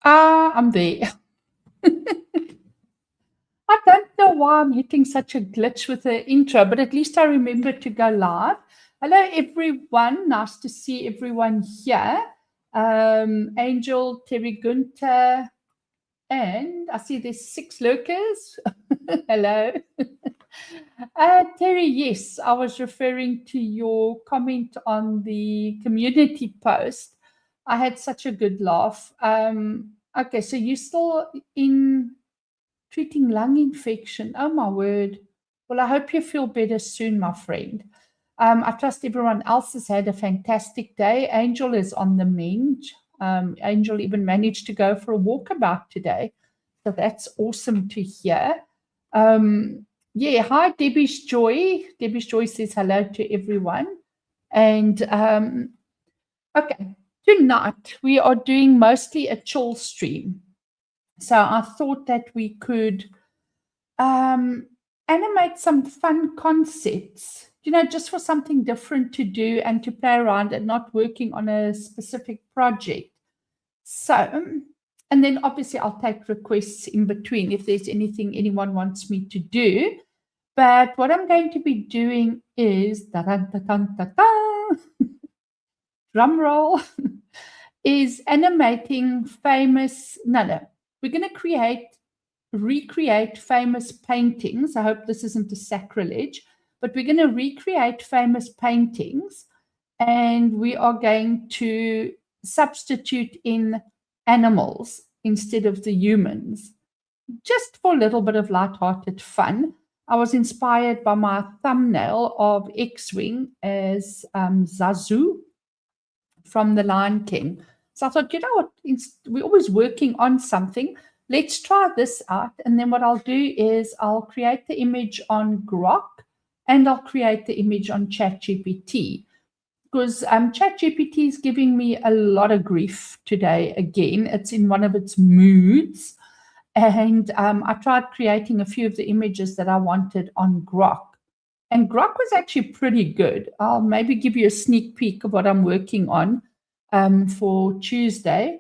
I'm there. I don't know why I'm hitting such a glitch with the intro, but at least I remember to go live. Hello, everyone. Nice to see everyone here. Angel, Terry Gunter, and I see there's 6 lurkers. Hello. Terry, yes, I was referring to your comment on the community post. I had such a good laugh. Okay, so you're still in treating lung infection. Oh, my word. Well, I hope you feel better soon, my friend. I trust everyone else has had a fantastic day. Angel is on the mend. Angel even managed to go for a walkabout today. So that's awesome to hear. Yeah, hi, Debbie's Joy. Debbie's Joy says hello to everyone. And okay, tonight we are doing mostly a chill stream. So I thought that we could animate some fun concepts, just for something different to do and to play around and not working on a specific project. So, and then obviously I'll take requests in between if there's anything anyone wants me to do. But what I'm going to be doing is, drum roll, is animating famous, we're going to recreate famous paintings. I hope this isn't a sacrilege, but we're going to recreate famous paintings and we are going to substitute in animals instead of the humans, just for a little bit of light-hearted fun. I was inspired by my thumbnail of X-Wing as Zazu from The Lion King. So I thought, what, we're always working on something. Let's try this out. And then what I'll do is I'll create the image on Grok and I'll create the image on ChatGPT. Because ChatGPT is giving me a lot of grief today again. It's in one of its moods. And I tried creating a few of the images that I wanted on Grok. And Grok was actually pretty good. I'll maybe give you a sneak peek of what I'm working on for Tuesday,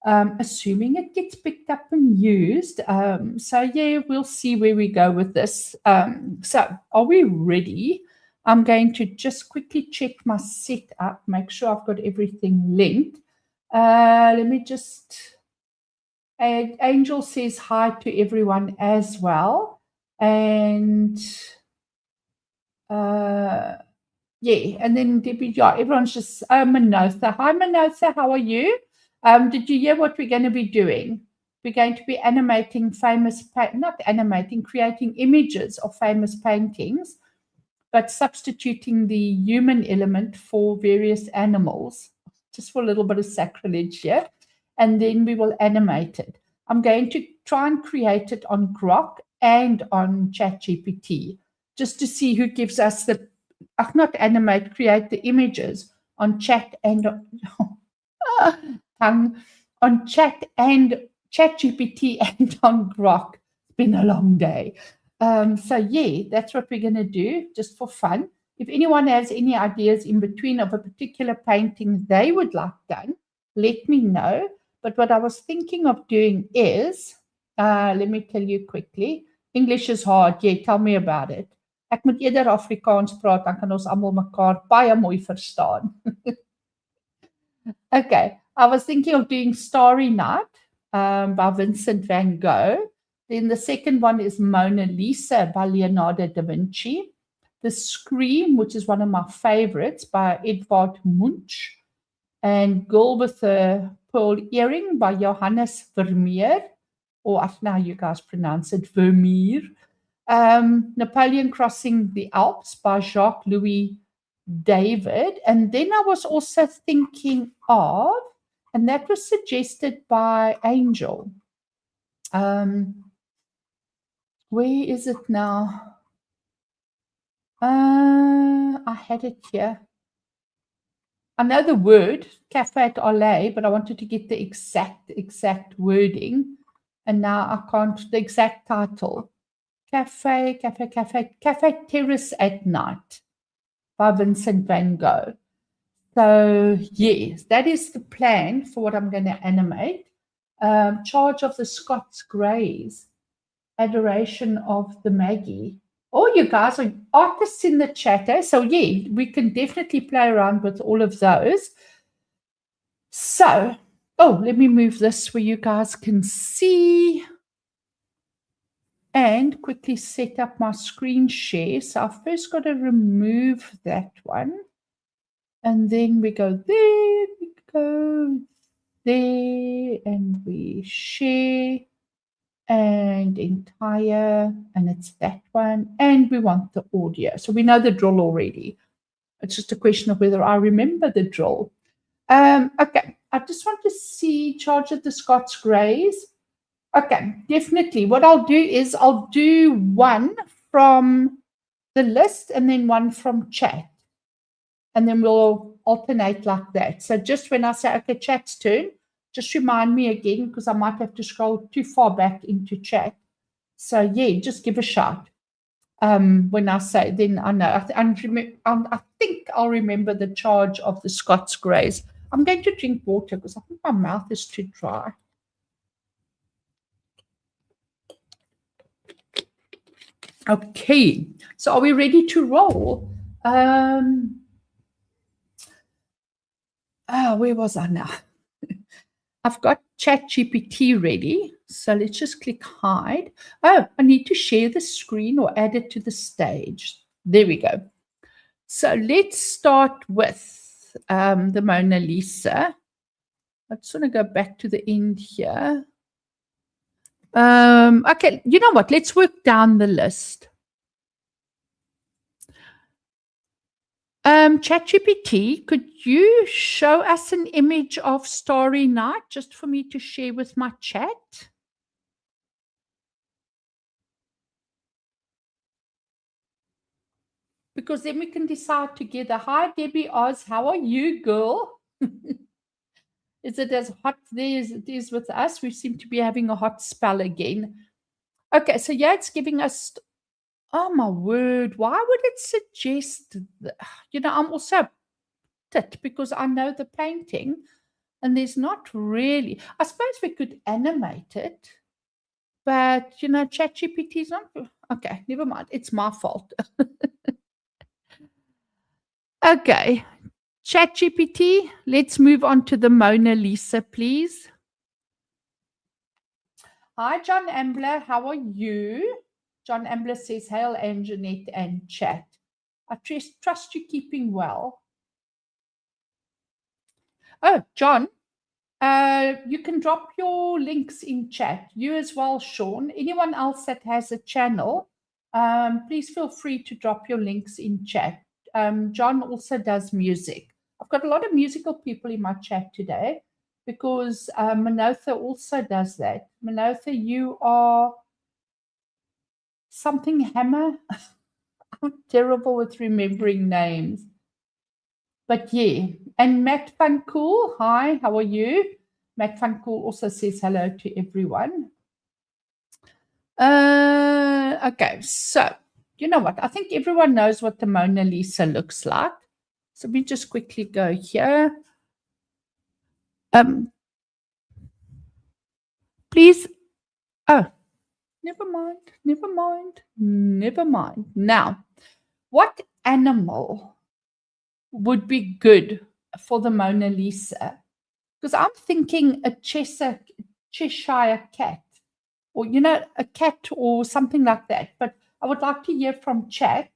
assuming it gets picked up and used. So, yeah, we'll see where we go with this. So, are we ready? I'm going to just quickly check my setup, make sure I've got everything linked. Let me just... Angel says hi to everyone as well. And yeah, and then Debbie, everyone's just, Manotha. Hi, Manotha, how are you? Did you hear what we're going to be doing? We're going to be animating creating images of famous paintings, but substituting the human element for various animals, just for a little bit of sacrilege here. And then we will animate it. I'm going to try and create it on Grok and on ChatGPT, just to see who gives us create the images on Chat and on Chat and ChatGPT and on Grok. It's been a long day. So yeah, that's what we're going to do, just for fun. If anyone has any ideas in between of a particular painting they would like done, let me know. But what I was thinking of doing is, let me tell you quickly, English is hard. Yeah, tell me about it. Ek moet eerder Afrikaans praat, dan kan ons almal mekaar baie mooi verstaan. Okay, I was thinking of doing Starry Night by Vincent van Gogh. Then the second one is Mona Lisa by Leonardo da Vinci. The Scream, which is one of my favorites, by Edvard Munch. And Girl with a Pearl Earring by Johannes Vermeer, or I don't know how you guys pronounce it, Vermeer. Napoleon Crossing the Alps by Jacques-Louis David. And then I was also thinking of, and that was suggested by Angel. Where is it now? I had it here. I know the word, Cafe at Olay, but I wanted to get the exact wording. And now I can't, the exact title. Cafe Terrace at Night by Vincent van Gogh. So, yes, that is the plan for what I'm going to animate. Charge of the Scots Greys, Adoration of the Maggie. Oh, you guys are artists in the chat, eh? So yeah, we can definitely play around with all of those. So, oh, let me move this where you guys can see and quickly set up my screen share. So I've first got to remove that one. And then we go there, we go there, and we share and entire, and it's that one. And we want the audio. So we know the drill already. It's just a question of whether I remember the drill. Okay, I just want to see charge of the Scots Greys. Okay, definitely. What I'll do is I'll do one from the list and then one from chat. And then we'll alternate like that. So just when I say, okay, chat's turn, just remind me again, because I might have to scroll too far back into chat. So yeah, just give a shout. When I say, then I know. I think I'll remember the charge of the Scots Greys. I'm going to drink water because I think my mouth is too dry. Okay, so are we ready to roll? Where was I now? I've got ChatGPT ready. So let's just click hide. Oh, I need to share the screen or add it to the stage. There we go. So let's start with the Mona Lisa. I just want to go back to the end here. Okay, you know what? Let's work down the list. ChatGPT, could you show us an image of Starry Night just for me to share with my chat? Because then we can decide together. Hi, Debbie Oz. How are you, girl? Is it as hot there as it is with us? We seem to be having a hot spell again. Okay, so yeah, it's giving us, oh my word, why would it suggest, I'm also it because I know the painting and there's not really, I suppose we could animate it, but ChatGPT is not, okay, never mind, it's my fault. Okay, ChatGPT, let's move on to the Mona Lisa, please. Hi, John Ambler, how are you? John Ambler says, hail, Anjanette and chat. I trust you keeping well. Oh, John, you can drop your links in chat. You as well, Sean. Anyone else that has a channel, please feel free to drop your links in chat. John also does music. I've got a lot of musical people in my chat today because Manotha also does that. Manotha, you are something Hammer. I'm terrible with remembering names. But yeah, and Matt Funcool, hi, how are you? Matt Funcool also says hello to everyone. Okay, so you know what? I think everyone knows what the Mona Lisa looks like. So we just quickly go here. Please, never mind. Now, what animal would be good for the Mona Lisa? Because I'm thinking a Cheshire cat, or a cat or something like that. But I would like to hear from chat.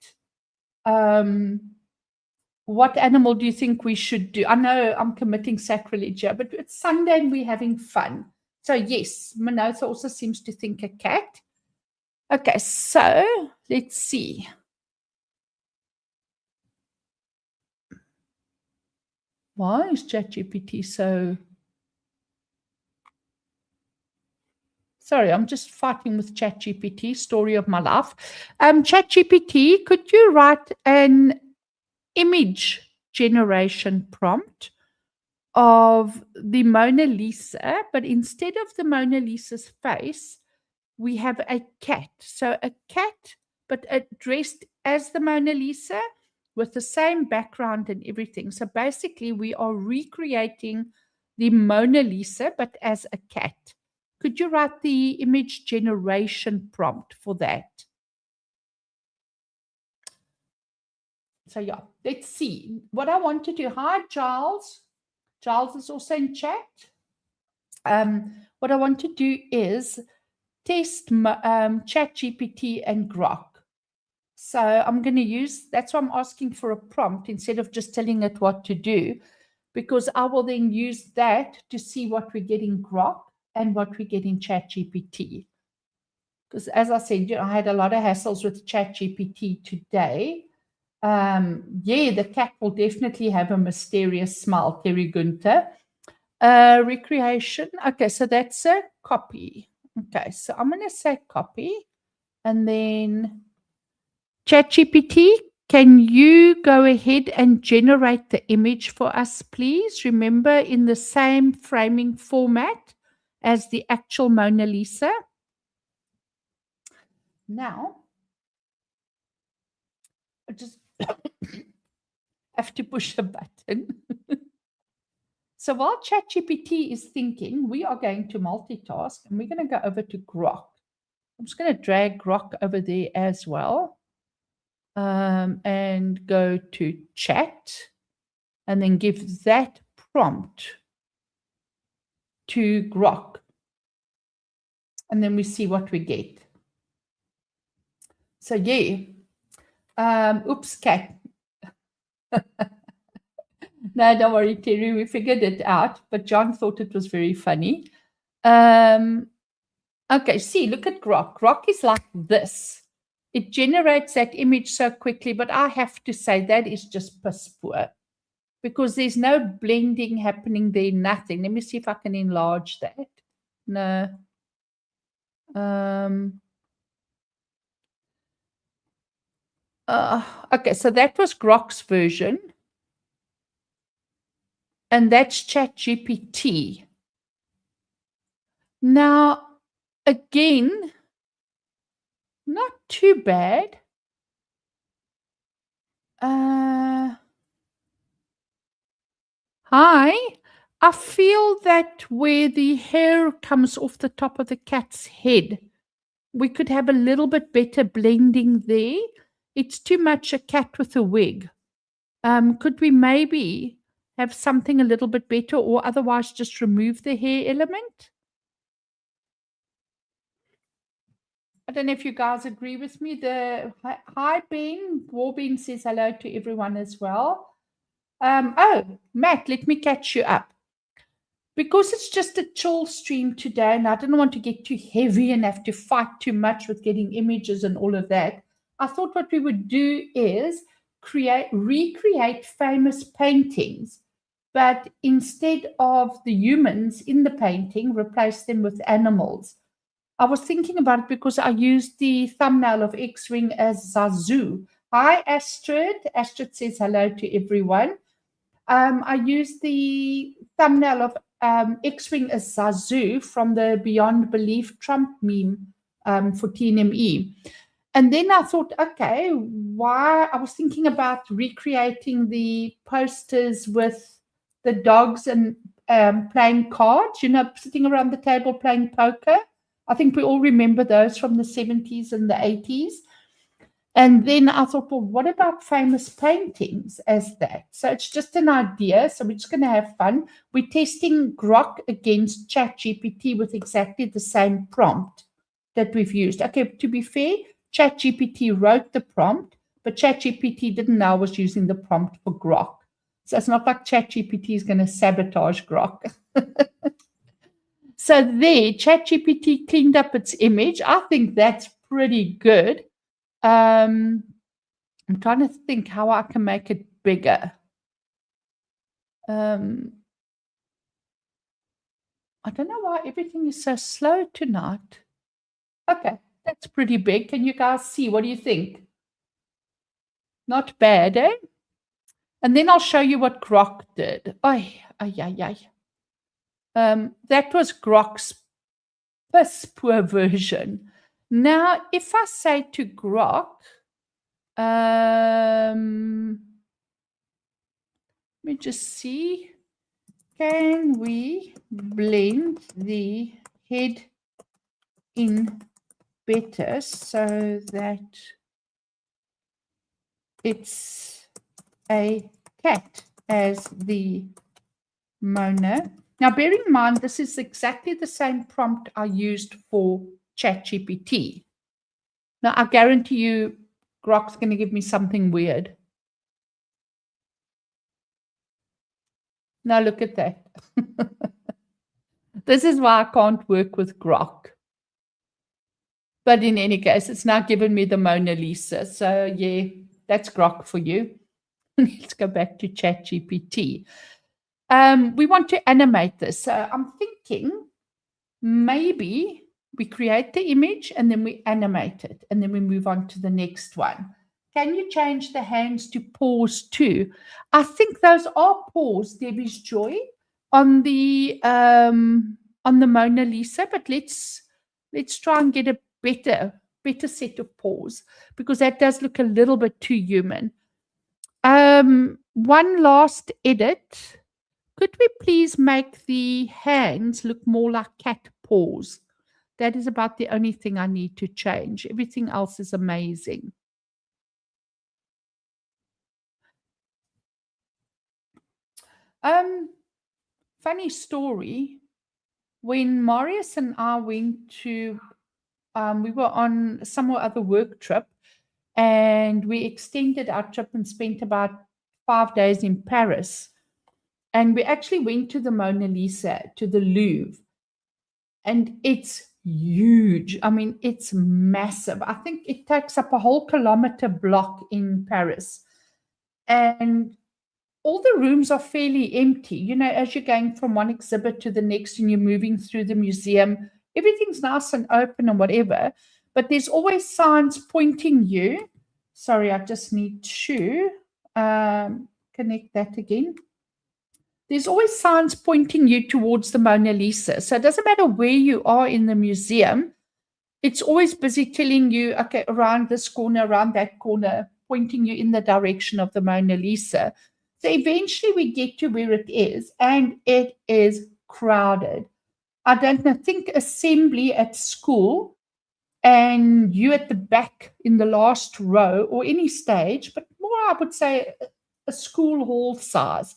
What animal do you think we should do? I know I'm committing sacrilege here, but it's Sunday and we're having fun. So yes, Manotha also seems to think a cat. Okay, so let's see. Why is ChatGPT so... Sorry, I'm just fighting with ChatGPT, story of my life. ChatGPT, could you write an image generation prompt of the Mona Lisa, but instead of the Mona Lisa's face, we have a cat. So a cat, but dressed as the Mona Lisa with the same background and everything. So basically, we are recreating the Mona Lisa, but as a cat. could you write the image generation prompt for that? So yeah, let's see. What I want to do, hi Giles. Giles is also in chat. What I want to do is test ChatGPT and Grok. So I'm going to use, that's why I'm asking for a prompt instead of just telling it what to do, because I will then use that to see what we get in Grok and what we get in ChatGPT. Because as I said, I had a lot of hassles with ChatGPT today. Yeah, the cat will definitely have a mysterious smile, Terry Gunther. Recreation. Okay, so that's a copy. Okay, so I'm going to say copy. And then ChatGPT, can you go ahead and generate the image for us, please? Remember, in the same framing format as the actual Mona Lisa. Now, I just have to push a button. So while ChatGPT is thinking, we are going to multitask and we're going to go over to Grok. I'm just going to drag Grok over there as well. And go to chat and then give that prompt to Grok. And then we see what we get. So yeah, oops, cat. No, don't worry, Terry, we figured it out, but John thought it was very funny. Okay, see, look at Grok. Grok is like this. It generates that image so quickly, but I have to say that is just piss poor because there's no blending happening there, nothing. Let me see if I can enlarge that. No. Okay, so that was Grok's version. And that's ChatGPT. Now, again, not too bad. Hi. I feel that where the hair comes off the top of the cat's head, we could have a little bit better blending there. It's too much a cat with a wig. Could we maybe have something a little bit better, or otherwise just remove the hair element? I don't know if you guys agree with me. Hi Ben, Warben says hello to everyone as well. Oh, Matt, let me catch you up. Because it's just a chill stream today, and I didn't want to get too heavy and have to fight too much with getting images and all of that, I thought what we would do is recreate famous paintings, but instead of the humans in the painting, replace them with animals. I was thinking about it because I used the thumbnail of X-Wing as Zazu. Hi, Astrid. Astrid says hello to everyone. I used the thumbnail of X-Wing as Zazu from the Beyond Belief Trump meme for TNME. And then I thought, okay, why? I was thinking about recreating the posters with the dogs and playing cards, sitting around the table playing poker. I think we all remember those from the 70s and the 80s. And then I thought, well, what about famous paintings as that? So it's just an idea. So we're just going to have fun. We're testing Grok against ChatGPT with exactly the same prompt that we've used. Okay, to be fair, ChatGPT wrote the prompt, but ChatGPT didn't know I was using the prompt for Grok. So it's not like ChatGPT is going to sabotage Grok. So there, ChatGPT cleaned up its image. I think that's pretty good. I'm trying to think how I can make it bigger. I don't know why everything is so slow tonight. Okay, that's pretty big. Can you guys see? What do you think? Not bad, eh? And then I'll show you what Grok did. That was Grok's piss poor version. Now, if I say to Grok, let me just see. Can we blend the head in better so that it's a cat as the Mona. Now, bear in mind, this is exactly the same prompt I used for ChatGPT. Now, I guarantee you, Grok's going to give me something weird. Now, look at that. This is why I can't work with Grok. But in any case, it's now given me the Mona Lisa. So, yeah, that's Grok for you. Let's go back to ChatGPT. We want to animate this. So I'm thinking maybe we create the image and then we animate it and then we move on to the next one. Can you change the hands to paws too? I think those are paws, Debbie's Joy, on the Mona Lisa, but let's try and get a better set of paws, because that does look a little bit too human. One last edit. Could we please make the hands look more like cat paws? That is about the only thing I need to change. Everything else is amazing. Funny story. When Marius and I went to, we were on some other work trip, and we extended our trip and spent about 5 days in Paris. And we actually went to the Mona Lisa, to the Louvre. And it's huge. I mean, it's massive. I think it takes up a whole kilometer block in Paris. And all the rooms are fairly empty. You know, as you're going from one exhibit to the next and you're moving through the museum, everything's nice and open and whatever. But there's always signs pointing you. Sorry, I just need to connect that again. There's always signs pointing you towards the Mona Lisa. So it doesn't matter where you are in the museum. It's always busy telling you, okay, around this corner, around that corner, pointing you in the direction of the Mona Lisa. So eventually we get to where it is, and it is crowded. I don't know, think assembly at school and you at the back in the last row or any stage, but more, I would say, a school hall size.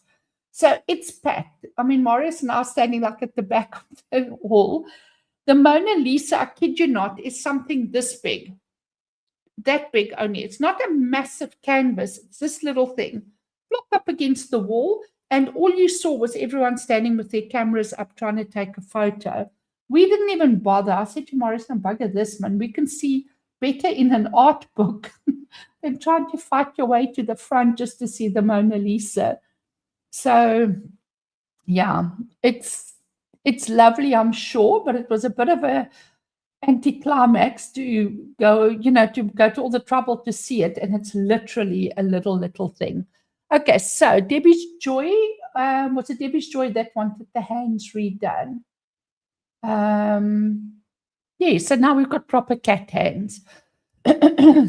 So it's packed. I mean, Marius and I are standing like at the back of the hall. The Mona Lisa, I kid you not, is something this big. That big only. It's not a massive canvas. It's this little thing. Blocked up against the wall. And all you saw was everyone standing with their cameras up trying to take a photo. We didn't even bother. I said to Marius, no, bugger this, man. We can see better in an art book than trying to fight your way to the front just to see the Mona Lisa. So, yeah, it's lovely, I'm sure, but it was a bit of a anticlimax to go, to all the trouble to see it, and it's literally a little thing. Okay, so Debbie's Joy, was it Debbie's Joy that wanted the hands redone? Yeah, so now we've got proper cat hands.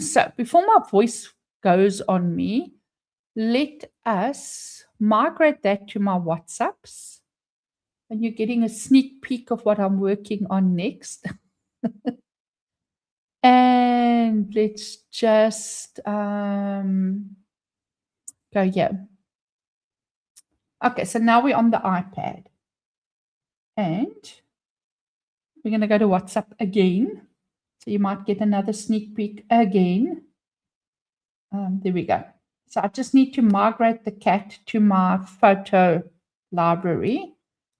So before my voice goes on me, let us migrate that to my WhatsApps, and you're getting a sneak peek of what I'm working on next. And let's just go here. Okay, so now we're on the iPad, and we're going to go to WhatsApp again. So you might get another sneak peek again. There we go. So I just need to migrate the cat to my photo library,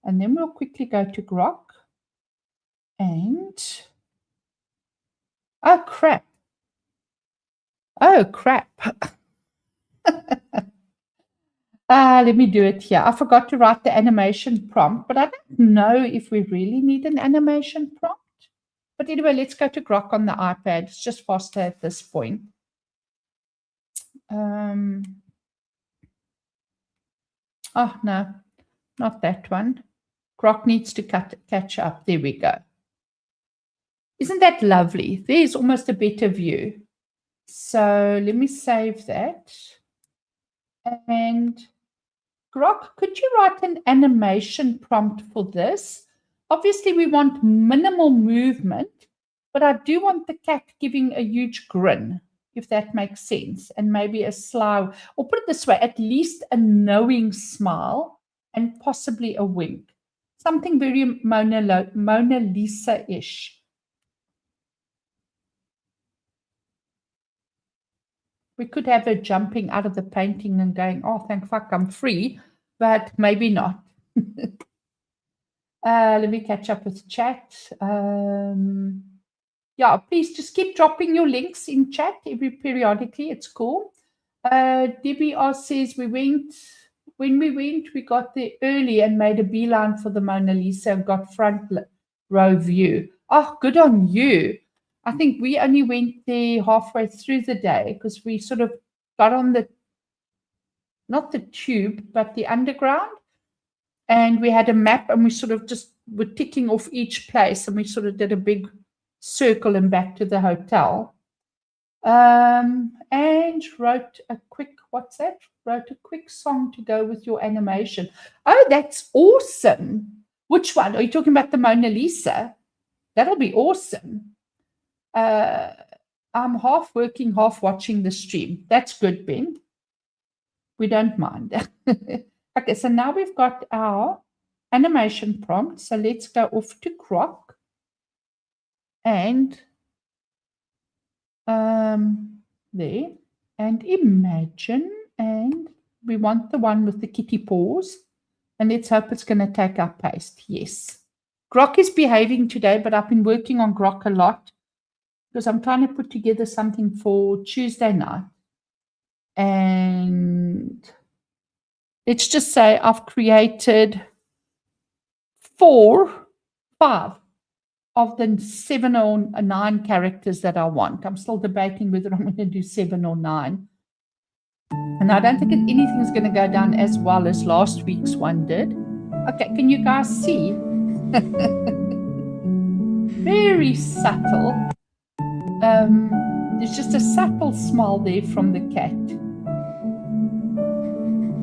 and then we'll quickly go to Grok. And oh crap. Let me do it here. I forgot to write the animation prompt, but I don't know if we really need an animation prompt. But anyway, let's go to Grok on the iPad. It's just faster at this point. Oh, no, not that one. Grok needs to catch up. There we go. Isn't that lovely? There's almost a better view. So let me save that. And Grok, could you write an animation prompt for this? Obviously, we want minimal movement, But I do want the cat giving a huge grin, if that makes sense, and maybe a sly, or put it this way, at least a knowing smile and possibly a wink. Something very Mona Lisa-ish. We could have her jumping out of the painting and going, oh, thank fuck, I'm free, but maybe not. Let me catch up with chat. Yeah, please just keep dropping your links in chat periodically. It's cool. Debbie R says when we went, we got there early and made a beeline for the Mona Lisa and got front row view. Oh, good on you. I think we only went there halfway through the day because we sort of got on not the tube, but the underground. And we had a map and we sort of just were ticking off each place and we sort of did a big circle and back to the hotel. And wrote a quick, what's that? Wrote a quick song to go with your animation. Oh, that's awesome. Which one? Are you talking about the Mona Lisa? That'll be awesome. I'm half working, half watching the stream. That's good, Ben. We don't mind. Okay, so now we've got our animation prompt. So let's go off to Grok and there, and imagine, and we want the one with the kitty paws, and let's hope it's going to take our paste. Yes. Grok is behaving today, but I've been working on Grok a lot because I'm trying to put together something for Tuesday night. And let's just say I've created 5 of the 7 or 9 characters that I want. I'm still debating whether I'm going to do 7 or 9. And I don't think anything's going to go down as well as last week's one did. Okay, can you guys see? Very subtle. There's just a subtle smile there from the cat.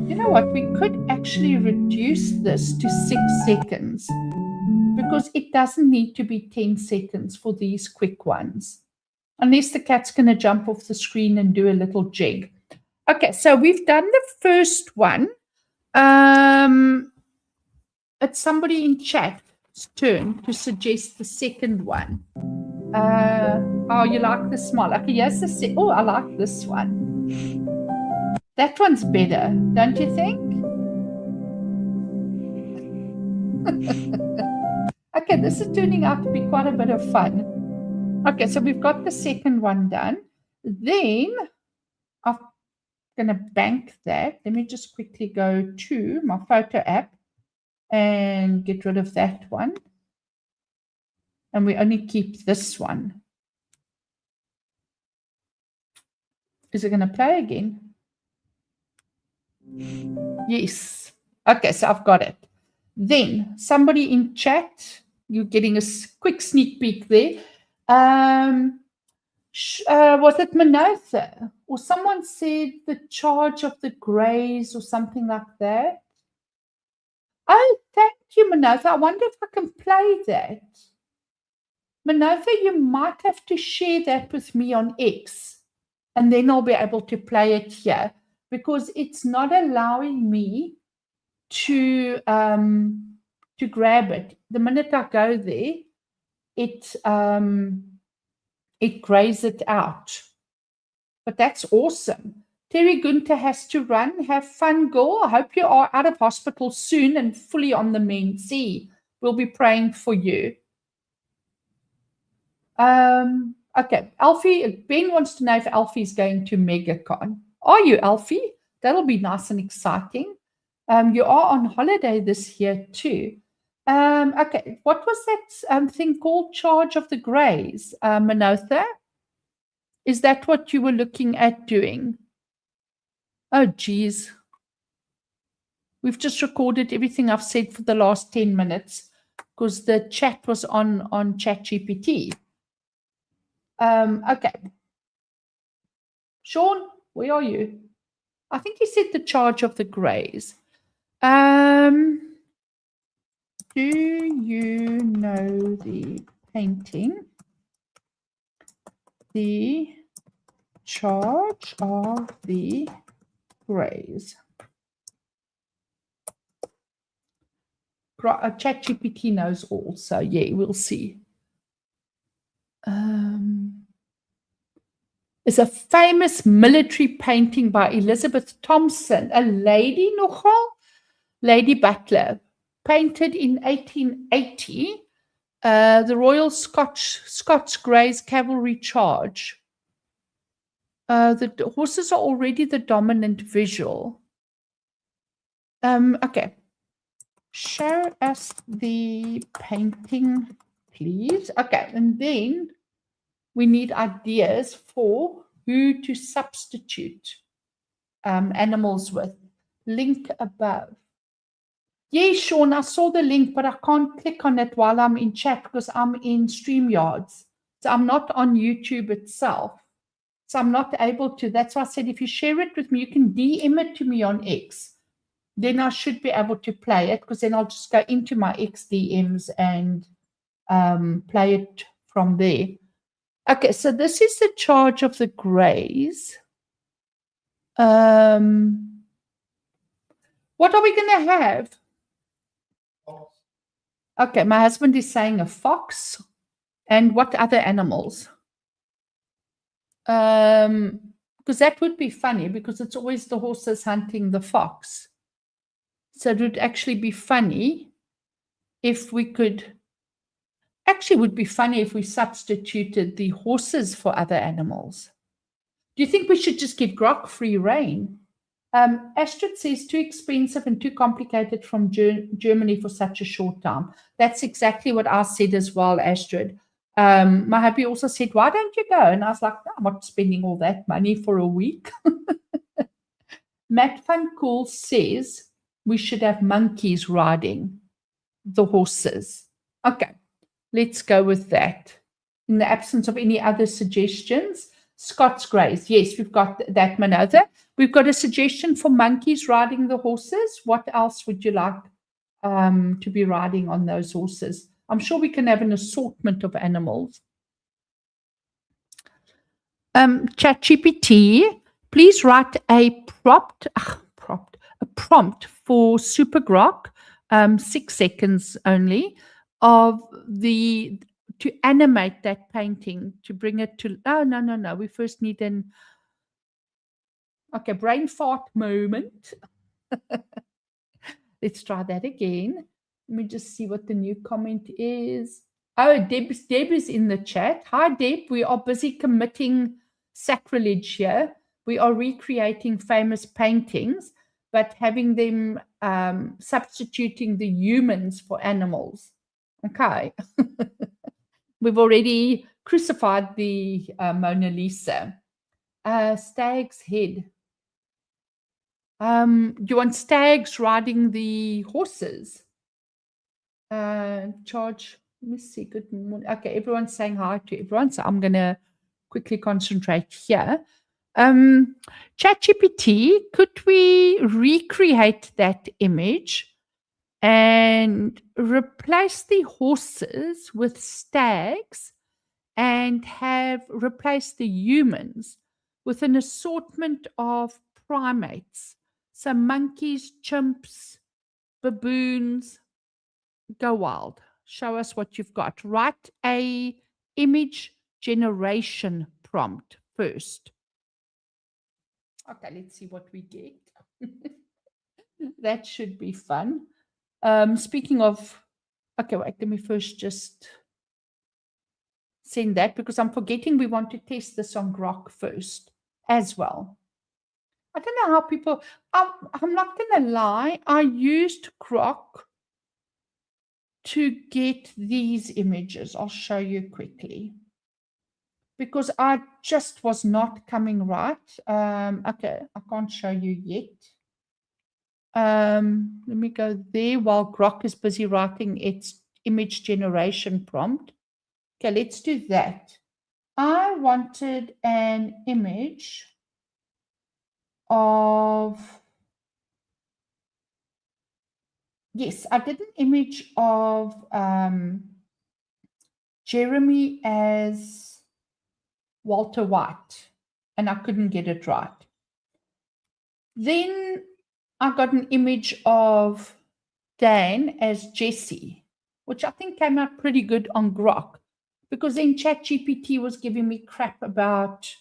You know what? We could actually reduce this to 6 seconds. Because it doesn't need to be 10 seconds for these quick ones. Unless the cat's going to jump off the screen and do a little jig. Okay, so we've done the first one. It's somebody in chat's turn to suggest the second one. Oh, you like the smile. Okay, here's the oh, I like this one. That one's better, don't you think? Okay, this is turning out to be quite a bit of fun. Okay, so we've got the second one done. Then I'm going to bank that. Let me just quickly go to my photo app and get rid of that one. And we only keep this one. Is it going to play again? Yes. Okay, so I've got it. Then somebody in chat, you're getting a quick sneak peek there. Was it Manotha? Or someone said the charge of the Greys or something like that. Oh, thank you, Manotha. I wonder if I can play that. Manotha, you might have to share that with me on X, and then I'll be able to play it here because it's not allowing me to grab it. The minute I go there, it grays it out. But that's awesome. Terry Gunther has to run. Have fun, girl. I hope you are out of hospital soon and fully on the mend. See, we'll be praying for you. Okay, Alfie, Ben wants to know if Alfie is going to MegaCon. Are you, Alfie? That'll be nice and exciting. You are on holiday this year too. Okay, what was that thing called? Charge of the Greys, Manotha? Is that what you were looking at doing? Oh, geez. We've just recorded everything I've said for the last 10 minutes because the chat was on ChatGPT. Okay. Sean, where are you? I think he said the charge of the Greys. Do you know the painting the charge of the grays? ChatGPT knows all, so yeah, we'll see. Is a famous military painting by Elizabeth Thompson, a lady nogal, Lady Butler, painted in 1880. The Royal Scots Greys Cavalry Charge. The horses are already the dominant visual. Okay. Show us the painting, please. Okay, and then we need ideas for who to substitute animals with. Link above. Yes, Sean, I saw the link, but I can't click on it while I'm in chat because I'm in StreamYards. So I'm not on YouTube itself. So I'm not able to. That's why I said if you share it with me, you can DM it to me on X. Then I should be able to play it because then I'll just go into my X DMs and play it from there. Okay, so this is the charge of the Greys. What are we going to have? Okay, my husband is saying a fox. And what other animals? Because that would be funny because it's always the horses hunting the fox. So it would actually be funny if we could, actually would be funny if we substituted the horses for other animals. Do you think we should just give Grok free reign? Astrid says too expensive and too complicated from Germany for such a short time. That's exactly what I said as well, Astrid. My hubby also said, why don't you go? And I was like, no, I'm not spending all that money for a week. Matt Van Cool says we should have monkeys riding the horses. Okay, let's go with that. In the absence of any other suggestions, Scots Greys. Yes, we've got that, Manotha. We've got a suggestion for monkeys riding the horses. What else would you like to be riding on those horses? I'm sure we can have an assortment of animals. ChatGPT, please write a prompt for Super Grok, 6 seconds only, to animate that painting, to bring it to, no. We first need okay, brain fart moment. Let's try that again. Let me just see what the new comment is. Oh, Deb is in the chat. Hi, Deb. We are busy committing sacrilege here. We are recreating famous paintings, but having them substituting the humans for animals. Okay. We've already crucified the Mona Lisa. Stag's head. Do you want stags riding the horses? Charge. Let me see. Good morning. Okay, everyone's saying hi to everyone, so I'm going to quickly concentrate here. ChatGPT, could we recreate that image and replace the horses with stags and replace the humans with an assortment of primates? So monkeys, chimps, baboons. Go wild. Show us what you've got. Write a image generation prompt first. Okay, let's see what we get. That should be fun. Speaking of, okay, wait, let me first just send that because I'm forgetting we want to test this on Grok first as well. I don't know how people, I'm not going to lie, I used Grok to get these images. I'll show you quickly because I just was not coming right. Okay, I can't show you yet. Let me go there while Grok is busy writing its image generation prompt. Okay, let's do that. I wanted an image of, yes, I did an image of Jeremy as Walter White, and I couldn't get it right. Then I got an image of Dan as Jesse, which I think came out pretty good on Grok, because then ChatGPT was giving me crap about,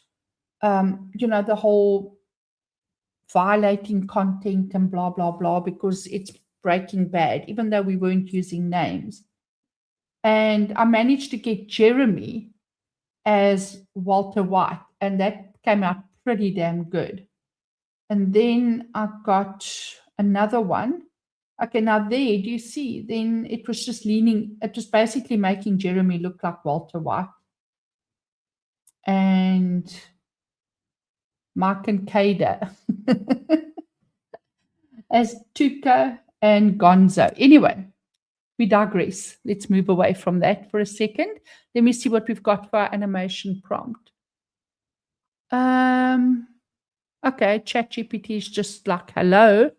the whole violating content and blah, blah, blah, because it's Breaking Bad, even though we weren't using names. And I managed to get Jeremy as Walter White, and that came out pretty damn good. And then I got another one. Okay, now there, do you see? Then it was just it was basically making Jeremy look like Walter White. And Mark and Kada as Tuka and Gonzo. Anyway, we digress. Let's move away from that for a second. Let me see what we've got for our animation prompt. Okay, ChatGPT is just like, hello.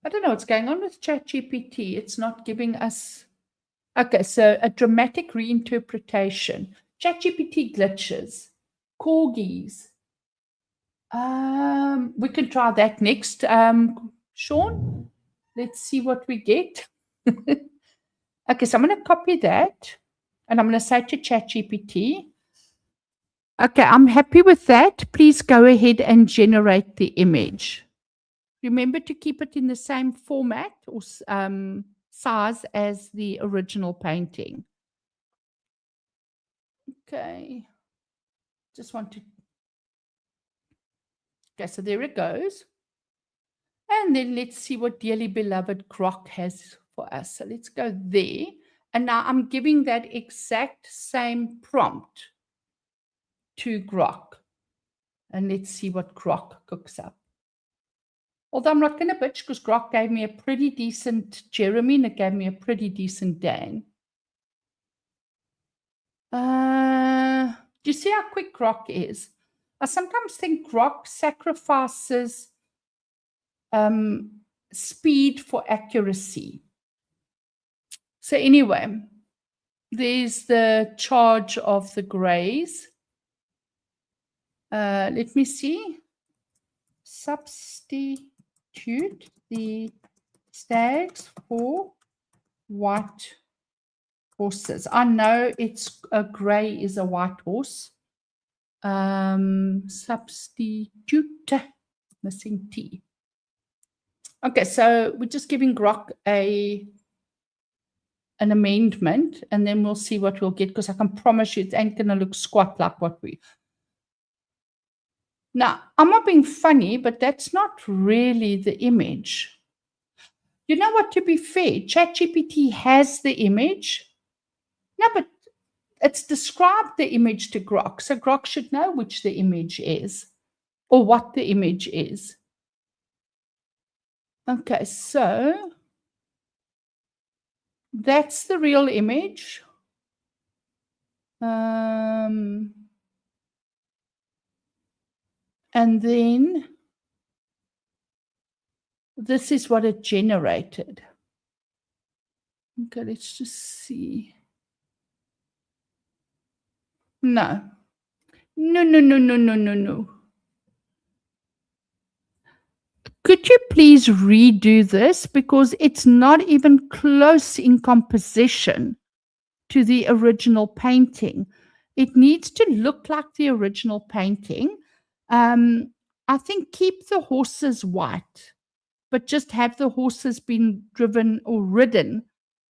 I don't know what's going on with ChatGPT. It's not giving us... Okay, so a dramatic reinterpretation. ChatGPT glitches. Corgis. We can try that next. Sean, let's see what we get. Okay, so I'm going to copy that, and I'm going to say to ChatGPT, okay, I'm happy with that. Please go ahead and generate the image. Remember to keep it in the same format or size as the original painting. Okay. Just want to... Okay, so there it goes. And then let's see what dearly beloved Grok has for us. So let's go there. And now I'm giving that exact same prompt to Grok. And let's see what Grok cooks up. Although I'm not going to bitch, because Grok gave me a pretty decent Jeremy and it gave me a pretty decent Dan. Do you see how quick Grok is? I sometimes think Grok sacrifices speed for accuracy. So anyway, there's the charge of the grays. Let me see. Substitute the stags for white horses. I know it's a gray is a white horse. Substitute, missing T. Okay, so we're just giving Grok an amendment, and then we'll see what we'll get, because I can promise you it ain't going to look squat like what we... Now, I'm not being funny, but that's not really the image. You know what, to be fair, ChatGPT has the image. No, but it's described the image to Grok, so Grok should know which the image is or what the image is. Okay, so that's the real image. And then this is what it generated. Okay, let's just see. No. Could you please redo this? Because it's not even close in composition to the original painting. It needs to look like the original painting. I think keep the horses white, but just have the horses been driven or ridden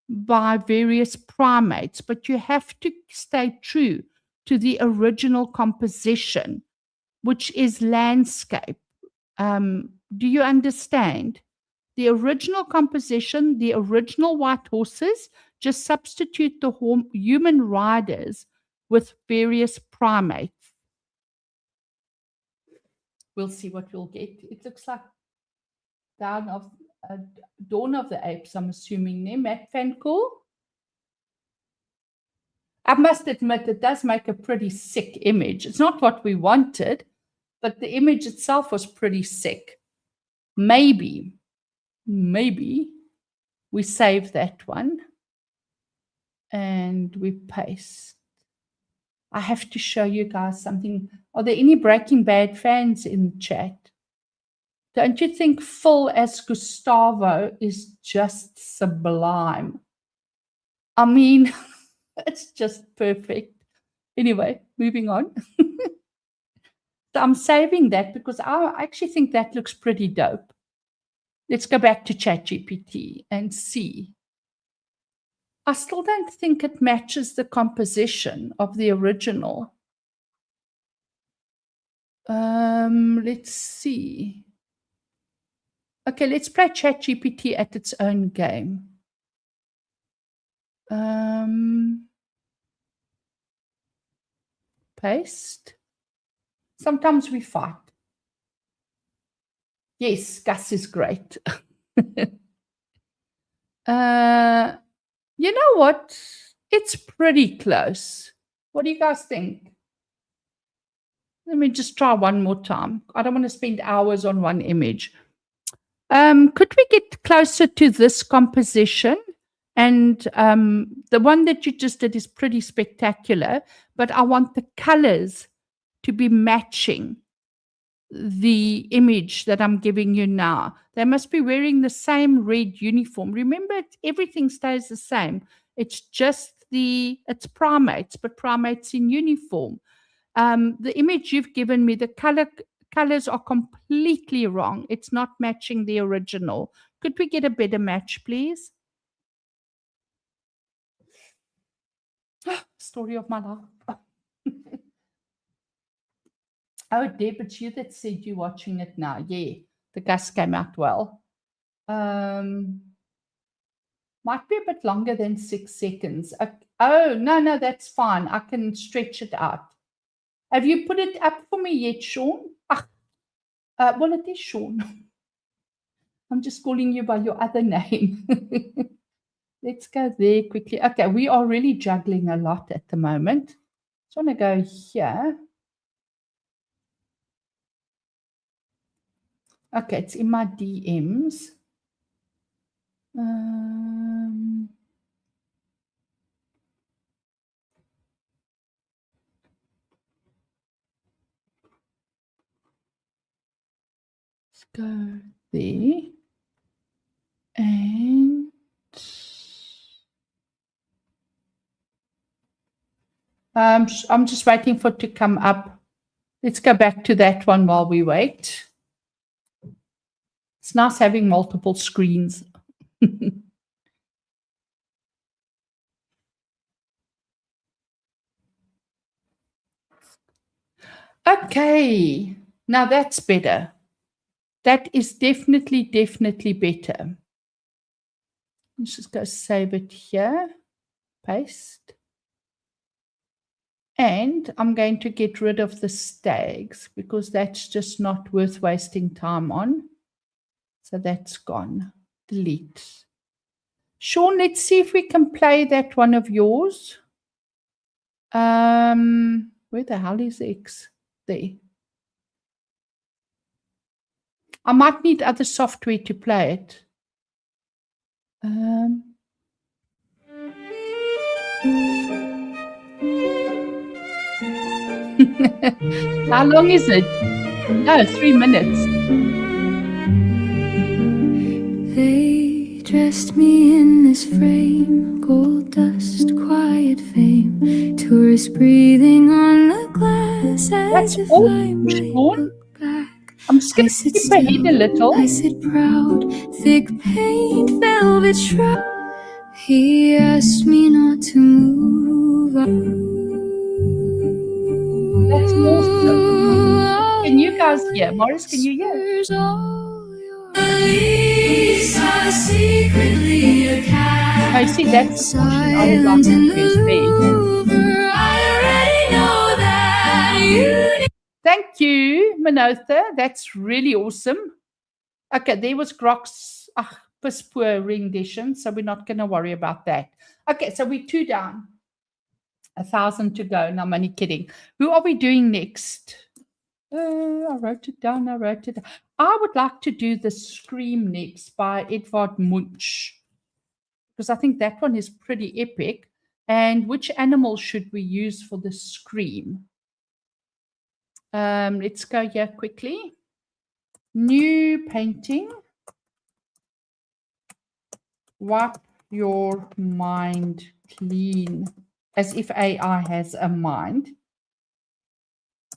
by various primates. But you have to stay true to the original composition, which is landscape. Do you understand? The original composition, the original white horses, just substitute the human riders with various primates. We'll see what we'll get. It looks like Dawn of the Apes, I'm assuming, there. Matt Van Cool. I must admit, it does make a pretty sick image. It's not what we wanted, but the image itself was pretty sick. Maybe We save that one. And we paste. I have to show you guys something. Are there any Breaking Bad fans in the chat? Don't you think Phil as Gustavo is just sublime? I mean, it's just perfect. Anyway, moving on. So I'm saving that because I actually think that looks pretty dope. Let's go back to ChatGPT and see. I still don't think it matches the composition of the original. Let's see. Okay, let's play ChatGPT at its own game. Paste. Sometimes we fight. Yes, Gus is great. You know what? It's pretty close. What do you guys think? Let me just try one more time. I don't want to spend hours on one image. Could we get closer to this composition? And the one that you just did is pretty spectacular, but I want the colors to be matching the image that I'm giving you now. They must be wearing the same red uniform. Remember, everything stays the same. It's just it's primates, but primates in uniform. The image you've given me, the colors are completely wrong. It's not matching the original. Could we get a better match, please? Story of my life. Oh, Deb, it's you that said you're watching it now. Yeah, the Gus came out well. Might be a bit longer than 6 seconds. Oh, no, that's fine. I can stretch it out. Have you put it up for me yet, Sean? Well, it is Sean. I'm just calling you by your other name. Let's go there quickly. Okay, we are really juggling a lot at the moment. Just want to go here. Okay, it's in my DMs. Let's go there. And I'm just waiting for it to come up. Let's go back to that one while we wait. It's nice having multiple screens. Okay, now that's better. That is definitely better. Let's just go save it here. Paste. And I'm going to get rid of the stags because that's just not worth wasting time on. So that's gone. Delete. Sean, let's see if we can play that one of yours. Where the hell is X? There. I might need other software to play it. How long is it? No, 3 minutes. They dressed me in this frame, gold dust, quiet fame, tourist breathing on the glass. That's all, Sean. I'm just going to skip ahead a little. I sit proud, thick paint, velvet shroud. He asked me not to move. That's awesome. Can you guys hear? Morris, can you hear? I see that's the portion I would like to use there. Thank you, Manotha. That's really awesome. Okay, there was Grok's piss poor rendition, so we're not going to worry about that. Okay, so we're 2 down. 1,000 to go. No, I'm only kidding. Who are we doing next? I wrote it down. I would like to do the Scream next by Edvard Munch. because I think that one is pretty epic. And which animal should we use for the scream? Let's go here quickly. New painting. Wipe your mind clean, as if AI has a mind.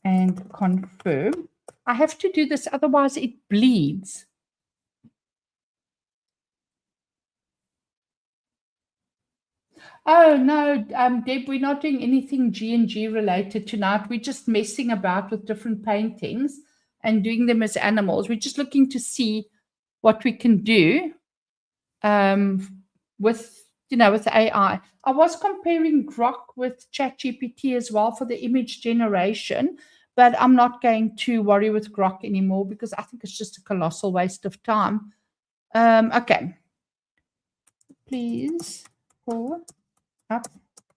And confirm. I have to do this, otherwise it bleeds. Oh, no, Deb, we're not doing anything G&G related tonight. We're just messing about with different paintings and doing them as animals. We're just looking to see what we can do with AI. I was comparing Grok with ChatGPT as well for the image generation, but I'm not going to worry with Grok anymore because I think it's just a colossal waste of time. Okay. Please pull up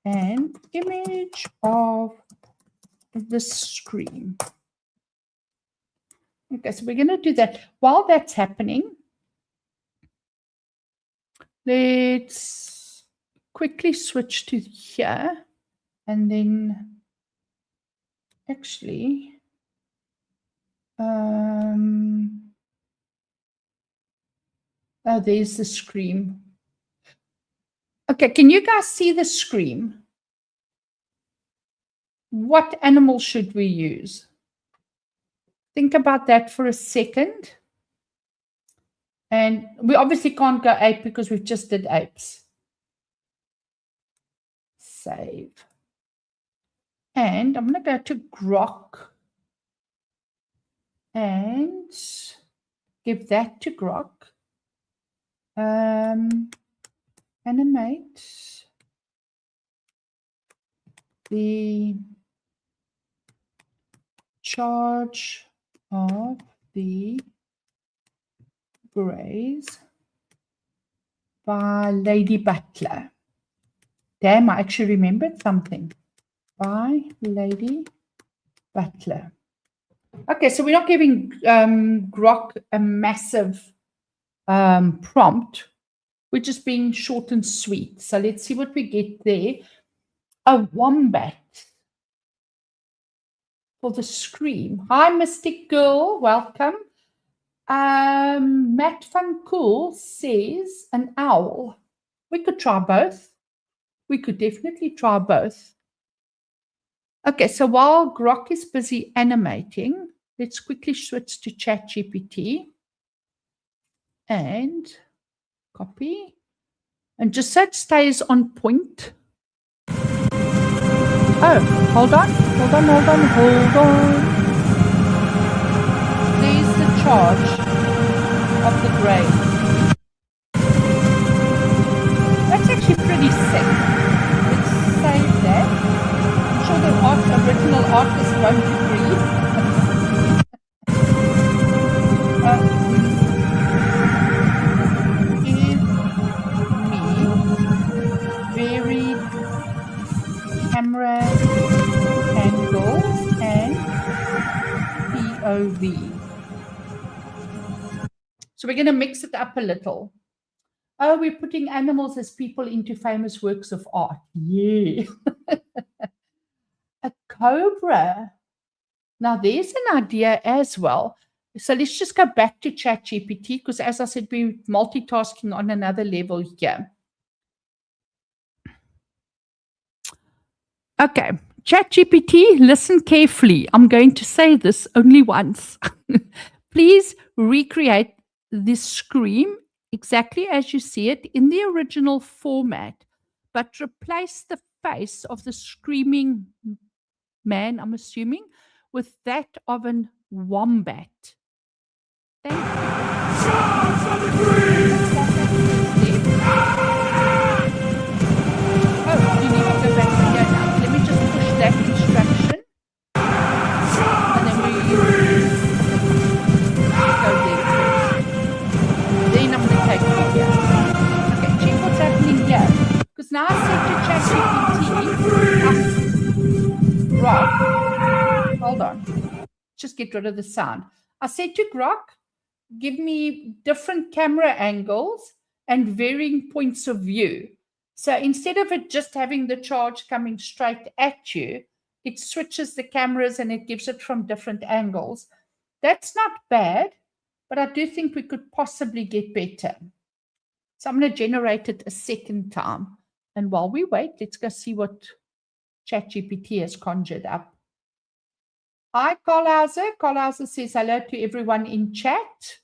an image of the screen. Okay, so we're going to do that. While that's happening, let's quickly switch to here and then actually oh, there's the scream. Okay, can you guys see the scream? What animal should we use? Think about that for a second. And we obviously can't go ape because we've just did apes. Save. And I'm going to go to Grok and give that to Grok. Animate the charge of the Grays by Lady Butler. Damn, I actually remembered something. By Lady Butler. Okay, so we're not giving Grok a massive prompt. We're just being short and sweet. So let's see what we get there. A wombat for the scream. Hi, Mystic Girl. Welcome. Matt Van Cool says an owl. We could try both. We could definitely try both. Okay, so while Grok is busy animating, let's quickly switch to ChatGPT and copy. And just so it stays on point. Oh, hold on. There's the charge of the Grays. That's actually pretty sick. Let's save that. I'm sure the original artist won't agree. Give me varied camera angles and POV. So we're going to mix it up a little. Oh, we're putting animals as people into famous works of art. Yeah. A cobra. Now, there's an idea as well. So let's just go back to ChatGPT because, as I said, we're multitasking on another level here. Okay. ChatGPT, listen carefully. I'm going to say this only once. Please recreate this scream exactly as you see it in the original format, but replace the face of the screaming man, I'm assuming, with that of an wombat. Thank you. Oh, you need to go back to here now. Let me just push that instruction. And then we go there first. Then I'm going to take it here. Okay, check what's happening here. Because now I said to ChatGPT, Grok, hold on. Just get rid of the sound. I said to Grok, give me different camera angles and varying points of view. So instead of it just having the charge coming straight at you, it switches the cameras and it gives it from different angles. That's not bad, but I do think we could possibly get better. So I'm going to generate it a second time. And while we wait, let's go see what ChatGPT has conjured up. Hi, Carlhauser. Carlhauser says hello to everyone in chat.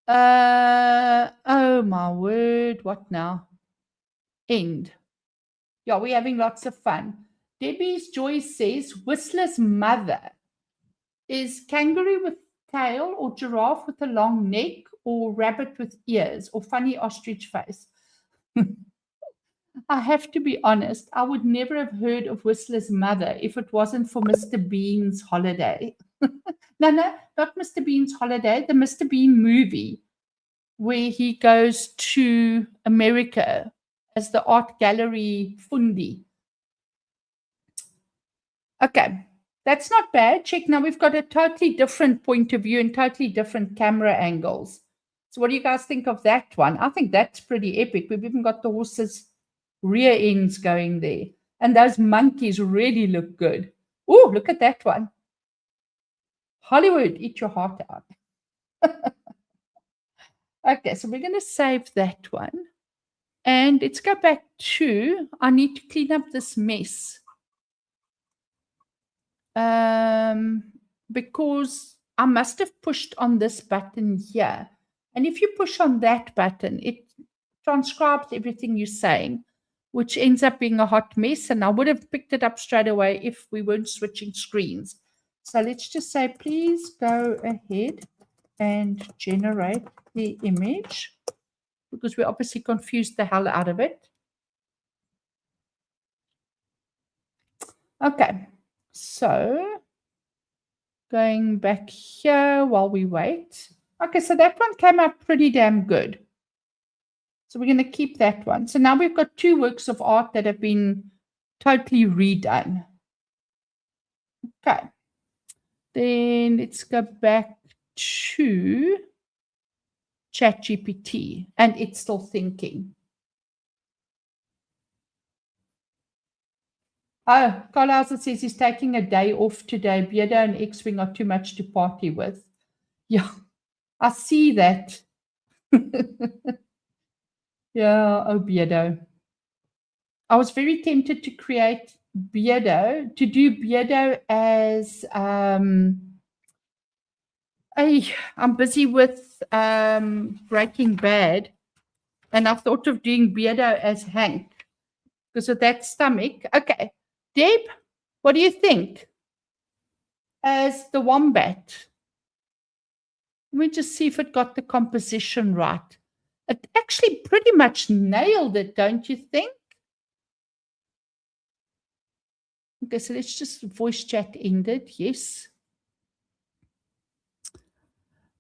Oh my word, what now? End. Yeah, we're having lots of fun. Debbie's Joy says Whistler's mother is kangaroo with tail or giraffe with a long neck or rabbit with ears or funny ostrich face. I have to be honest, I would never have heard of Whistler's mother if it wasn't for Mr. Bean's Holiday. No, not Mr. Bean's Holiday, the Mr. Bean movie where he goes to America as the art gallery fundi. Okay, that's not bad. Check now, we've got a totally different point of view and totally different camera angles. So what do you guys think of that one? I think that's pretty epic. We've even got the horses' rear ends going there. And those monkeys really look good. Oh, look at that one. Hollywood, eat your heart out. Okay, so we're going to save that one. And let's go back to, I need to clean up this mess. Because I must have pushed on this button here. And if you push on that button, it transcribes everything you're saying, which ends up being a hot mess. And I would have picked it up straight away if we weren't switching screens. So let's just say, please go ahead and generate the image, because we obviously confused the hell out of it. Okay, so going back here while we wait. Okay, so that one came out pretty damn good. So we're going to keep that one. So now we've got two works of art that have been totally redone. Okay. Then let's go back to ChatGPT, and it's still thinking. Oh, Carl Hauser says he's taking a day off today. Beardo and X-Wing are too much to party with. Yeah, I see that. Yeah, oh, Beardo. I was very tempted to create Beardo, to do Beardo as I'm busy with Breaking Bad, and I thought of doing Beardo as Hank because of that stomach. Okay, Deb, what do you think as the wombat? Let me just see if it got the composition right. It actually pretty much nailed it, don't you think? Okay, so let's just voice chat ended. Yes.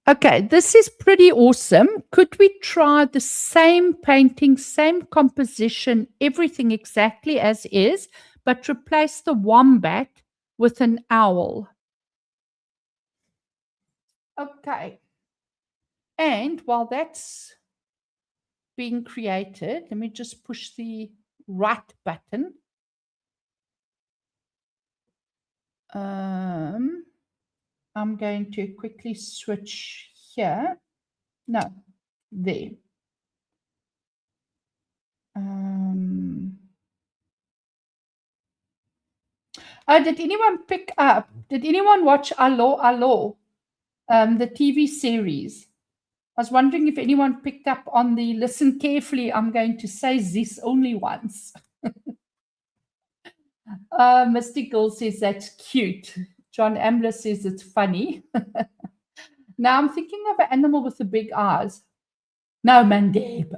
Okay, this is pretty awesome. Could we try the same painting, same composition, everything exactly as is, but replace the wombat with an owl? Okay. And while that's being created, let me just push the right button. I'm going to quickly switch here. No, there. Oh, did anyone pick up? Did anyone watch Allo Allo, the TV series? I was wondering if anyone picked up on the listen carefully. I'm going to say this only once. Mystical says that's cute. John Ambler says it's funny. Now I'm thinking of an animal with the big eyes. No, Mandeb.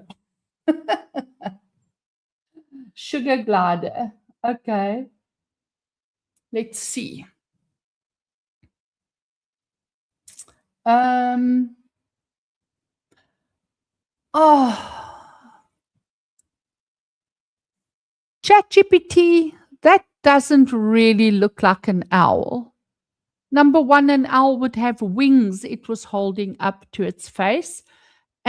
Sugar glider. Okay. Let's see. ChatGPT, that doesn't really look like an owl. Number one, an owl would have wings it was holding up to its face.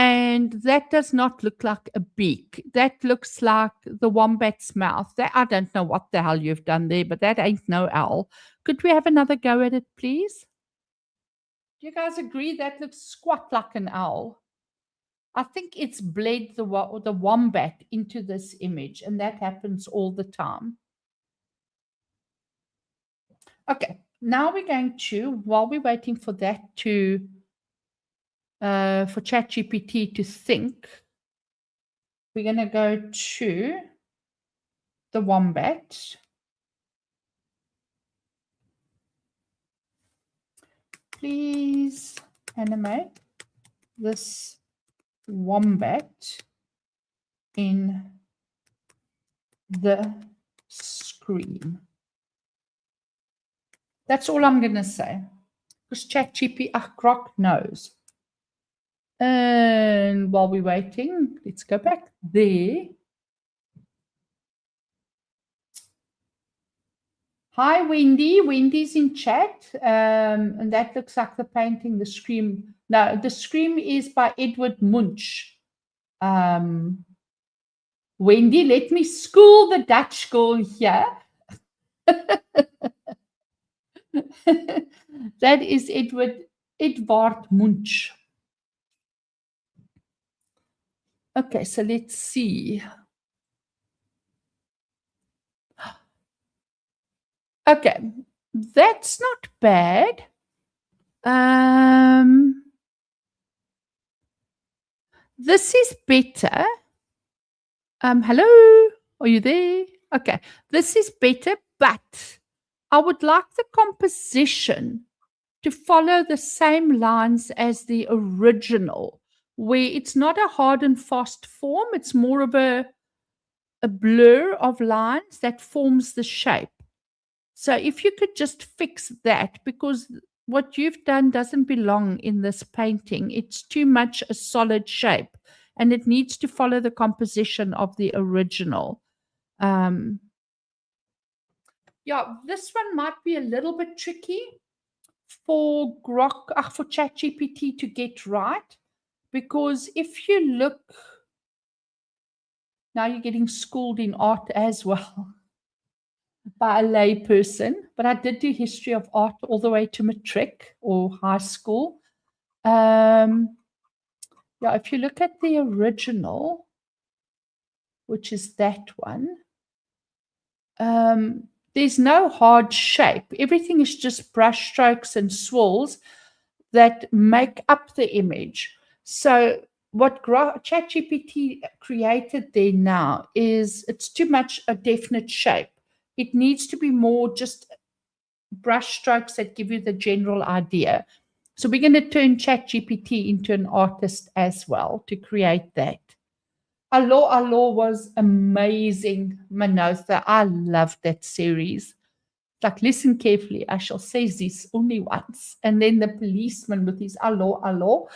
And that does not look like a beak. That looks like the wombat's mouth. I don't know what the hell you've done there, but that ain't no owl. Could we have another go at it, please? Do you guys agree that looks squat like an owl? I think it's bled the wombat into this image, and that happens all the time. Okay, now we're going to, while we're waiting for that to, for ChatGPT to think, we're going to go to the wombat. Please animate this wombat in the screen. That's all I'm going to say. Because ChatGPT, Grok knows. And while we're waiting, let's go back there. Hi, Wendy. Wendy's in chat. And that looks like the painting, the Scream. No, the Scream is by Edward Munch. Wendy, let me school the Dutch girl here. That is Edward Munch. Okay, so let's see. Okay, that's not bad. This is better. Hello, are you there? Okay, this is better, but I would like the composition to follow the same lines as the original, where it's not a hard and fast form, it's more of a blur of lines that forms the shape. So if you could just fix that, because what you've done doesn't belong in this painting. It's too much a solid shape, and it needs to follow the composition of the original. Yeah, this one might be a little bit tricky for Grok, for ChatGPT to get right, because if you look, now you're getting schooled in art as well by a lay person, but I did do history of art all the way to matric or high school. Yeah, if you look at the original, which is that one, there's no hard shape. Everything is just brush strokes and swirls that make up the image. So what ChatGPT created there now is it's too much a definite shape. It needs to be more just brush strokes that give you the general idea. So we're going to turn ChatGPT into an artist as well to create that. Allah was amazing, Manotha. I loved that series. Like, listen carefully. I shall say this only once. And then the policeman with his Allah.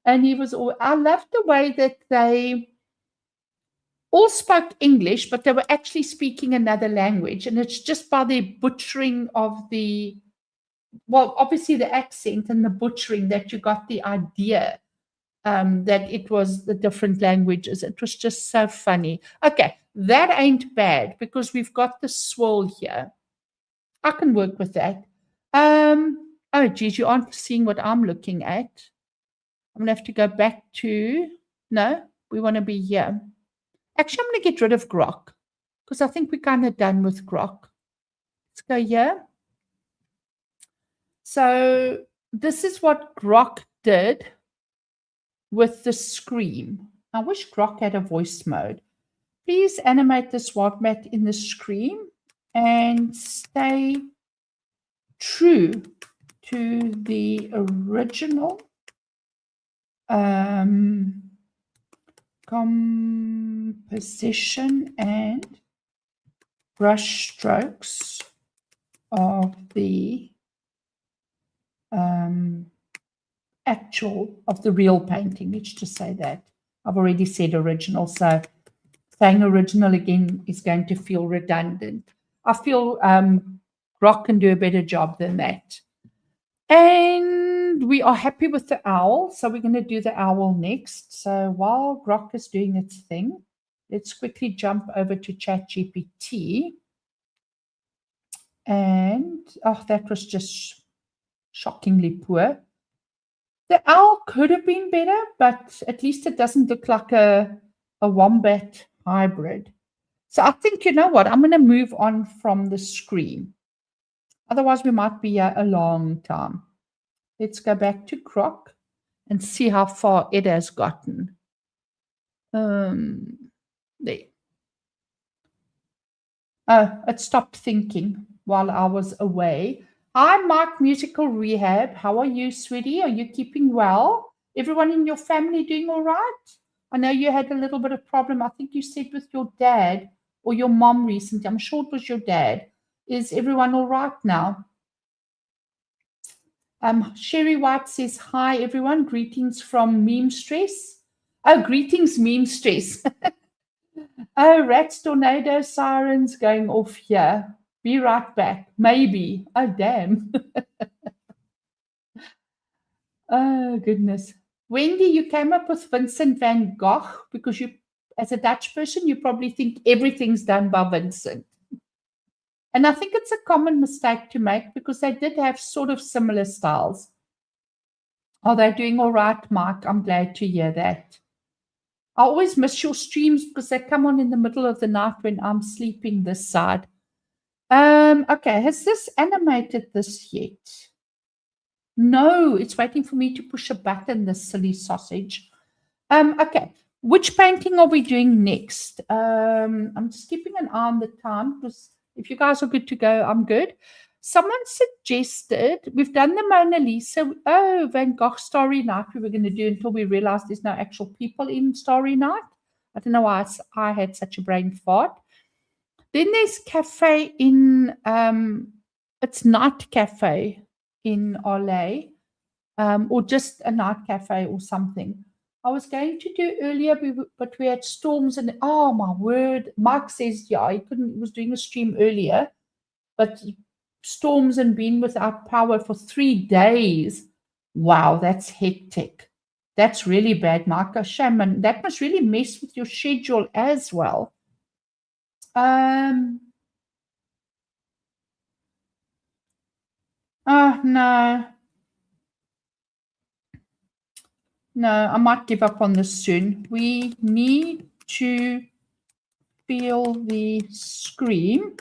And he was all, I loved the way that they all spoke English, but they were actually speaking another language. And it's just by the butchering of the, well, obviously the accent and the butchering that you got the idea that it was the different languages. It was just so funny. Okay, that ain't bad because we've got the swirl here. I can work with that. Oh, geez, you aren't seeing what I'm looking at. I'm going to have to go back to, no, we want to be here. Actually, I'm going to get rid of Grok because I think we're kind of done with Grok. Let's go here. So this is what Grok did with the Scream. I wish Grok had a voice mode. Please animate this wombat in the Scream and stay true to the original composition and brush strokes of the real painting. Let's just say that. I've already said original, so saying original again is going to feel redundant. I feel Grok can do a better job than that. And And we are happy with the owl, so we're going to do the owl next. So while Grok is doing its thing, let's quickly jump over to ChatGPT. And, oh, that was just shockingly poor. The owl could have been better, but at least it doesn't look like a wombat hybrid. So I think, you know what, I'm going to move on from the screen. Otherwise, we might be here a long time. Let's go back to Grok and see how far it has gotten. There. Oh, it stopped thinking while I was away. Hi, Mark Musical Rehab. How are you, sweetie? Are you keeping well? Everyone in your family doing all right? I know you had a little bit of problem. I think you said with your dad or your mom recently. I'm sure it was your dad. Is everyone all right now? Sherry White says, hi, everyone. Greetings from Meme Stress. Oh, greetings, Meme Stress. Oh, rats, tornadoes, sirens going off here. Be right back. Maybe. Oh, damn. Oh, goodness. Wendy, you came up with Vincent van Gogh because you, as a Dutch person, you probably think everything's done by Vincent. And I think it's a common mistake to make because they did have sort of similar styles. Are they doing all right, Mike? I'm glad to hear that. I always miss your streams because they come on in the middle of the night when I'm sleeping this side. Okay, has this animated this yet? No, it's waiting for me to push a button, this silly sausage. Okay, which painting are we doing next? I'm just keeping an eye on the time because if you guys are good to go, I'm good. Someone suggested we've done the Mona Lisa. Oh, Van Gogh Starry Night we were going to do until we realized there's no actual people in Starry Night. I don't know why I had such a brain fart. Then there's cafe in, it's Night Cafe in LA, or just a night cafe or something. I was going to do earlier, but we had storms and, oh my word, Mike says, yeah, he was doing a stream earlier, but storms and being without power for 3 days. Wow, that's hectic. That's really bad, Mike. A shame, and that must really mess with your schedule as well. Oh, no. No, I might give up on this soon. We need to feel the scream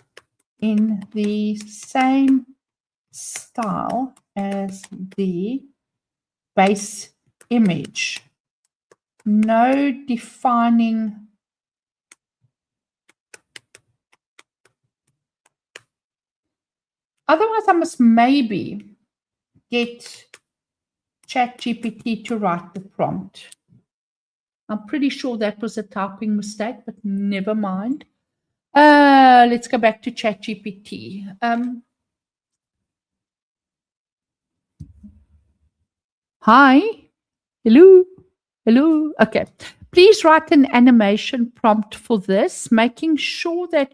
in the same style as the base image. No defining otherwise I must maybe get ChatGPT to write the prompt. I'm pretty sure that was a typing mistake, but never mind. Let's go back to ChatGPT. Hi. Hello. Hello. Okay. Please write an animation prompt for this, making sure that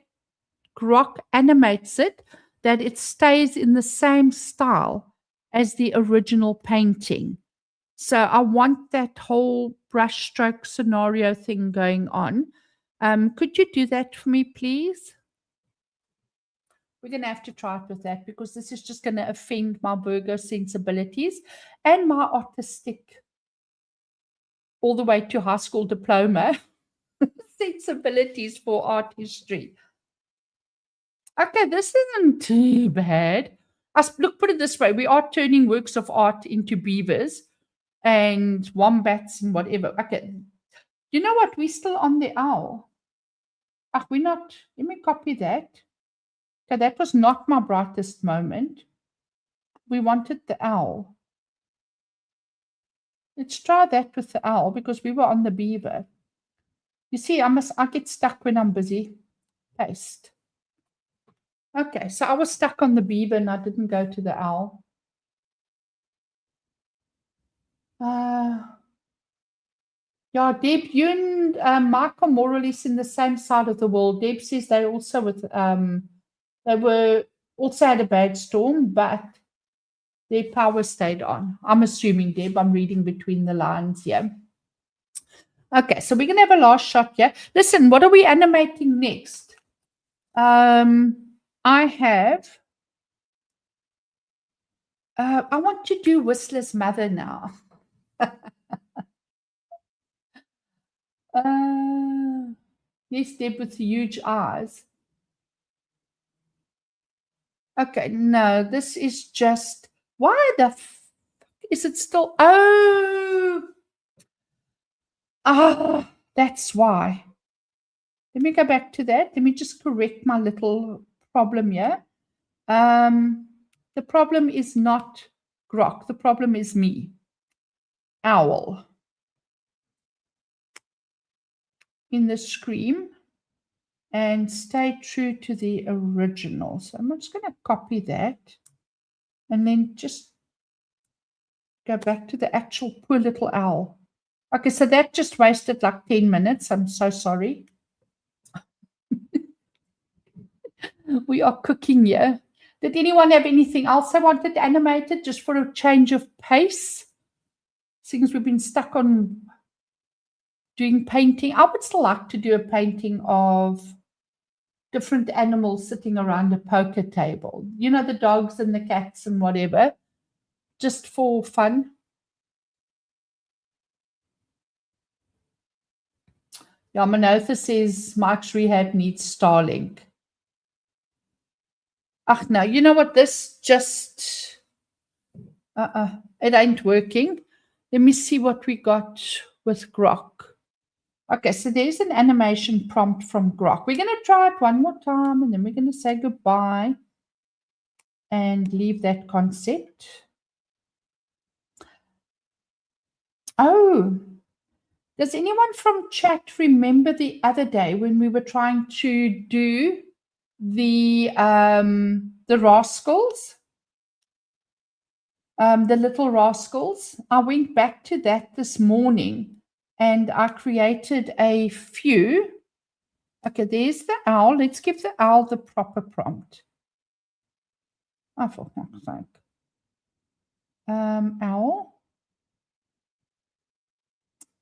Grok animates it, that it stays in the same style as the original painting. So I want that whole brushstroke scenario thing going on. Could you do that for me, please? We're going to have to try it with that because this is just going to offend my Virgo sensibilities and my artistic, all the way to high school diploma, sensibilities for art history. Okay, this isn't too bad. Look, put it this way. We are turning works of art into beavers and wombats and whatever. Okay. You know what? We're still on the owl. We're not. Let me copy that. Okay, that was not my brightest moment. We wanted the owl. Let's try that with the owl because we were on the beaver. You see, I get stuck when I'm busy. Paste. Okay, so I was stuck on the beaver and I didn't go to the owl. Yeah, Deb, you and Mike are more or less in the same side of the world. Deb says they also with they were also had a bad storm, but Their power stayed on. I'm assuming, Deb, I'm reading between the lines here. Okay, so we're going to have a last shot here. Listen, what are we animating next? I want to do Whistler's mother now. Yes, Deb with huge eyes. Okay, no, this is just, why the is it still, that's why. Let me go back to that. Let me just correct my little problem here. The problem is not Grok. The problem is me. Owl. In the scream. And stay true to the original. So I'm just going to copy that. And then just go back to the actual poor little owl. Okay, so that just wasted like 10 minutes. I'm so sorry. We are cooking here. Did anyone have anything else they wanted animated just for a change of pace? Since we've been stuck on doing painting. I would still like to do a painting of different animals sitting around a poker table. You know, the dogs and the cats and whatever. Just for fun. Yeah, Manotha says Mike's rehab needs Starlink. Ach, no, you know what? This just, it ain't working. Let me see what we got with Grok. Okay, so there's an animation prompt from Grok. We're going to try it one more time, and then we're going to say goodbye and leave that concept. Oh, does anyone from chat remember the other day when we were trying to do the rascals? The little rascals. I went back to that this morning and I created a few. Okay, there's the owl. Let's give the owl the proper prompt. Oh, for fuck's sake. Owl.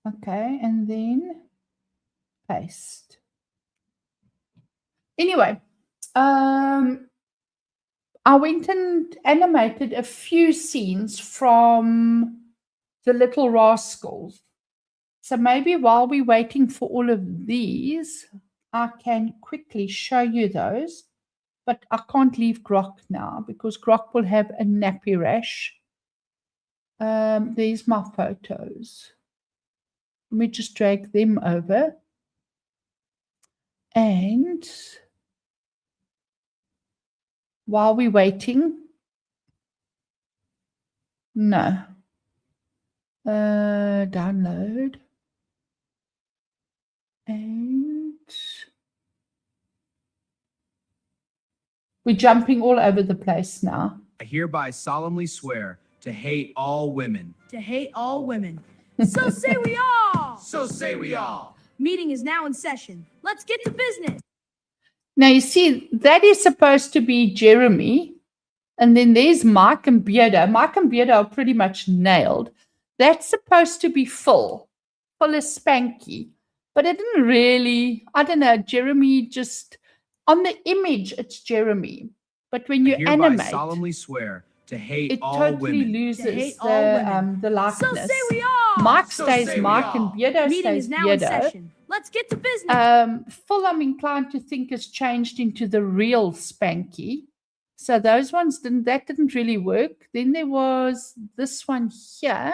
Okay, and then paste. Anyway, I went and animated a few scenes from the Little Rascals. So maybe while we're waiting for all of these, I can quickly show you those. But I can't leave Grok now because Grok will have a nappy rash. There's my photos. Let me just drag them over. And while we're waiting, no. Download. And we're jumping all over the place now. I hereby solemnly swear to hate all women. To hate all women. So say we all. So say we all. Meeting is now in session. Let's get to business. Now, you see, that is supposed to be Jeremy. And then there's Mike and Beardo. Mike and Beardo are pretty much nailed. That's supposed to be Phil. Phil is Spanky. But it didn't really, I don't know, Jeremy just, on the image, it's Jeremy. But when you animate, solemnly swear to hate it all totally women. loses The the likeness. So say we all. Mike So stays say we Mike all. and Beardo Meeting stays is now in Beardo. session. Let's get to business. Phil, I'm inclined to think, has changed into the real Spanky. So those ones didn't really work. Then there was this one here.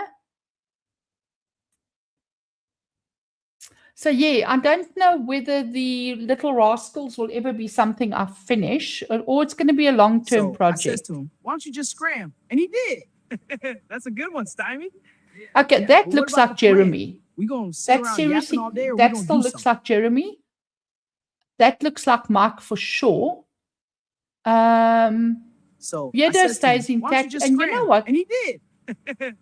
So yeah, I don't know whether the Little Rascals will ever be something I finish, or it's going to be a long-term I says project. to him, why don't you just scram? And he did. That's a good one, Stymie. Okay, Yeah, that but what looks about like the plan? Jeremy. We gonna sit That around seriously, yapping all day, or we that gonna still do looks something? like Jeremy. That looks like Mike for sure. So I Beardo says to him, stays why don't you intact, just and you know scram? what? And he did.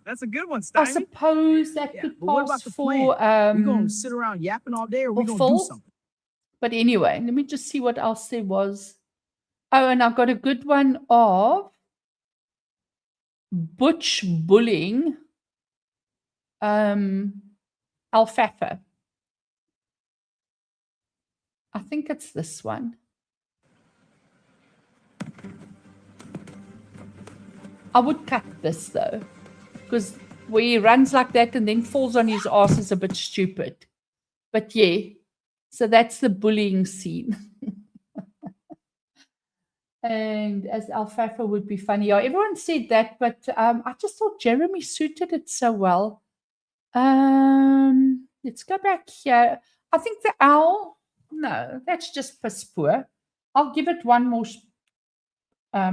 That's a good one, I Stymie. suppose that Yeah, could but what about pass the for We gonna sit around yapping all day, or we for gonna Phil? do something? But anyway, let me just see what else there was. Oh, and I've got a good one of butch bullying alfalfa. I think it's this one. I would cut this though, because where he runs like that and then falls on his ass is a bit stupid. But yeah, so that's the bullying scene. And as alfalfa would be funny. Yeah, everyone said that, but I just thought Jeremy suited it so well. Let's go back here. I think the owl, no, that's just piss poor. I'll give it one more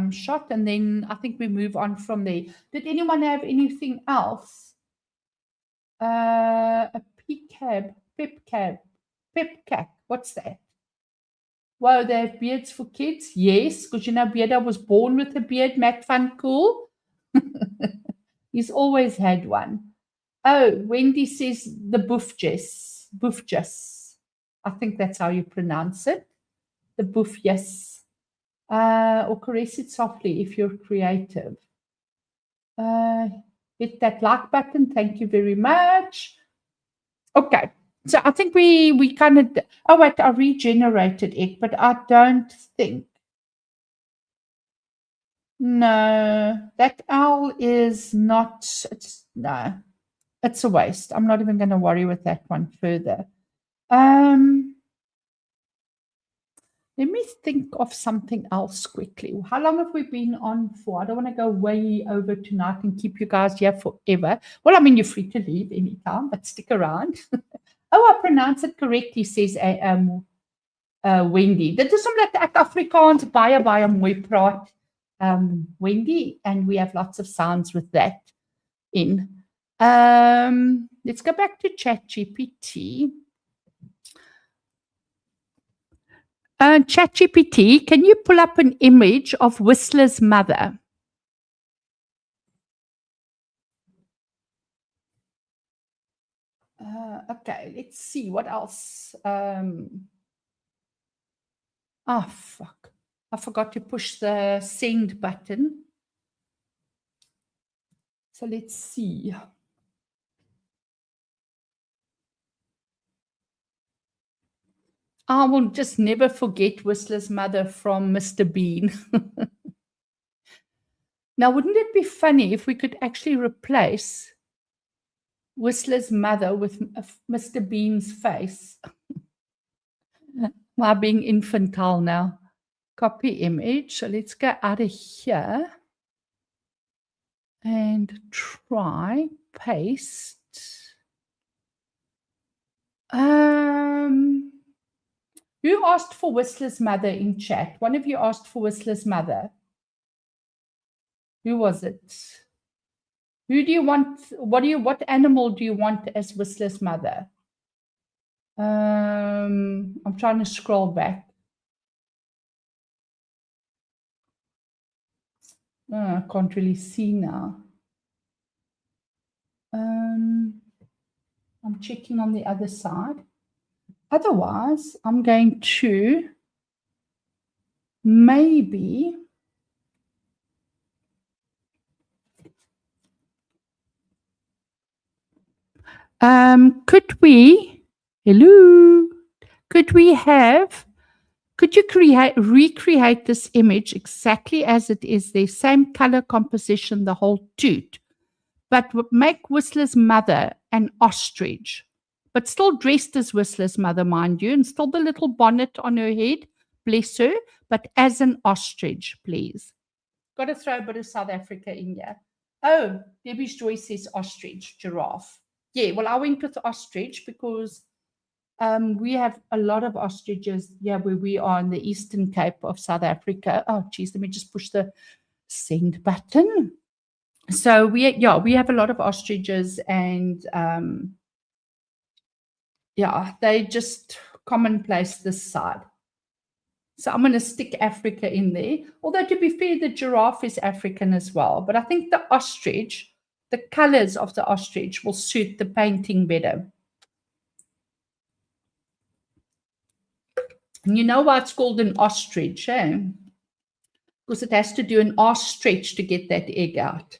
shot, and then I think we move on from there. Did anyone have anything else? A pepcab. What's that? Whoa, they have beards for kids? Yes, because you know Bearda was born with a beard, Matt Van Cool. He's always had one. Oh, Wendy says the boofjes. I think that's how you pronounce it. The boofjes. Or caress it softly if you're creative. Hit that like button. Thank you very much. Okay. So I think we kind of, oh wait, I regenerated it, but I don't think. No, that owl is not, no, it's a waste. I'm not even going to worry with that one further. Let me think of something else quickly. How long have we been on for? I don't want to go way over tonight and keep you guys here forever. Well, I mean, you're free to leave anytime, but stick around. Oh, I pronounce it correctly, says Wendy. Dit is omdat ek Afrikaans baie mooi praat, Wendy, and we have lots of sounds with that in. Let's go back to ChatGPT. ChatGPT, can you pull up an image of Whistler's mother? Okay, let's see what else. Oh, fuck. I forgot to push the send button. So let's see. I will just never forget Whistler's mother from Mr. Bean. Now, wouldn't it be funny if we could actually replace Whistler's mother with Mr. Bean's face? Am I being infantile now? Copy image. So let's go out of here and try paste. Who asked for Whistler's mother in chat? One of you asked for Whistler's mother. Who was it? Who do you want? What animal do you want as Whistler's mother? I'm trying to scroll back. I can't really see now. I'm checking on the other side. Otherwise, I'm going to maybe could you recreate this image exactly as it is, the same color composition, the whole toot, but make Whistler's mother an ostrich, but still dressed as Whistler's mother, mind you, and still the little bonnet on her head, bless her, but as an ostrich, please. Got to throw a bit of South Africa in here. Oh, Debbie's Joyce says ostrich, giraffe. Yeah, well, I went with ostrich because we have a lot of ostriches here where we are in the Eastern Cape of South Africa. Oh, geez, let me just push the send button. So we have a lot of ostriches, and they just commonplace this side. So I'm going to stick Africa in there. Although to be fair, the giraffe is African as well. But I think the ostrich, the colors of the ostrich will suit the painting better. And you know why it's called an ostrich, eh? Because it has to do an arse stretch to get that egg out.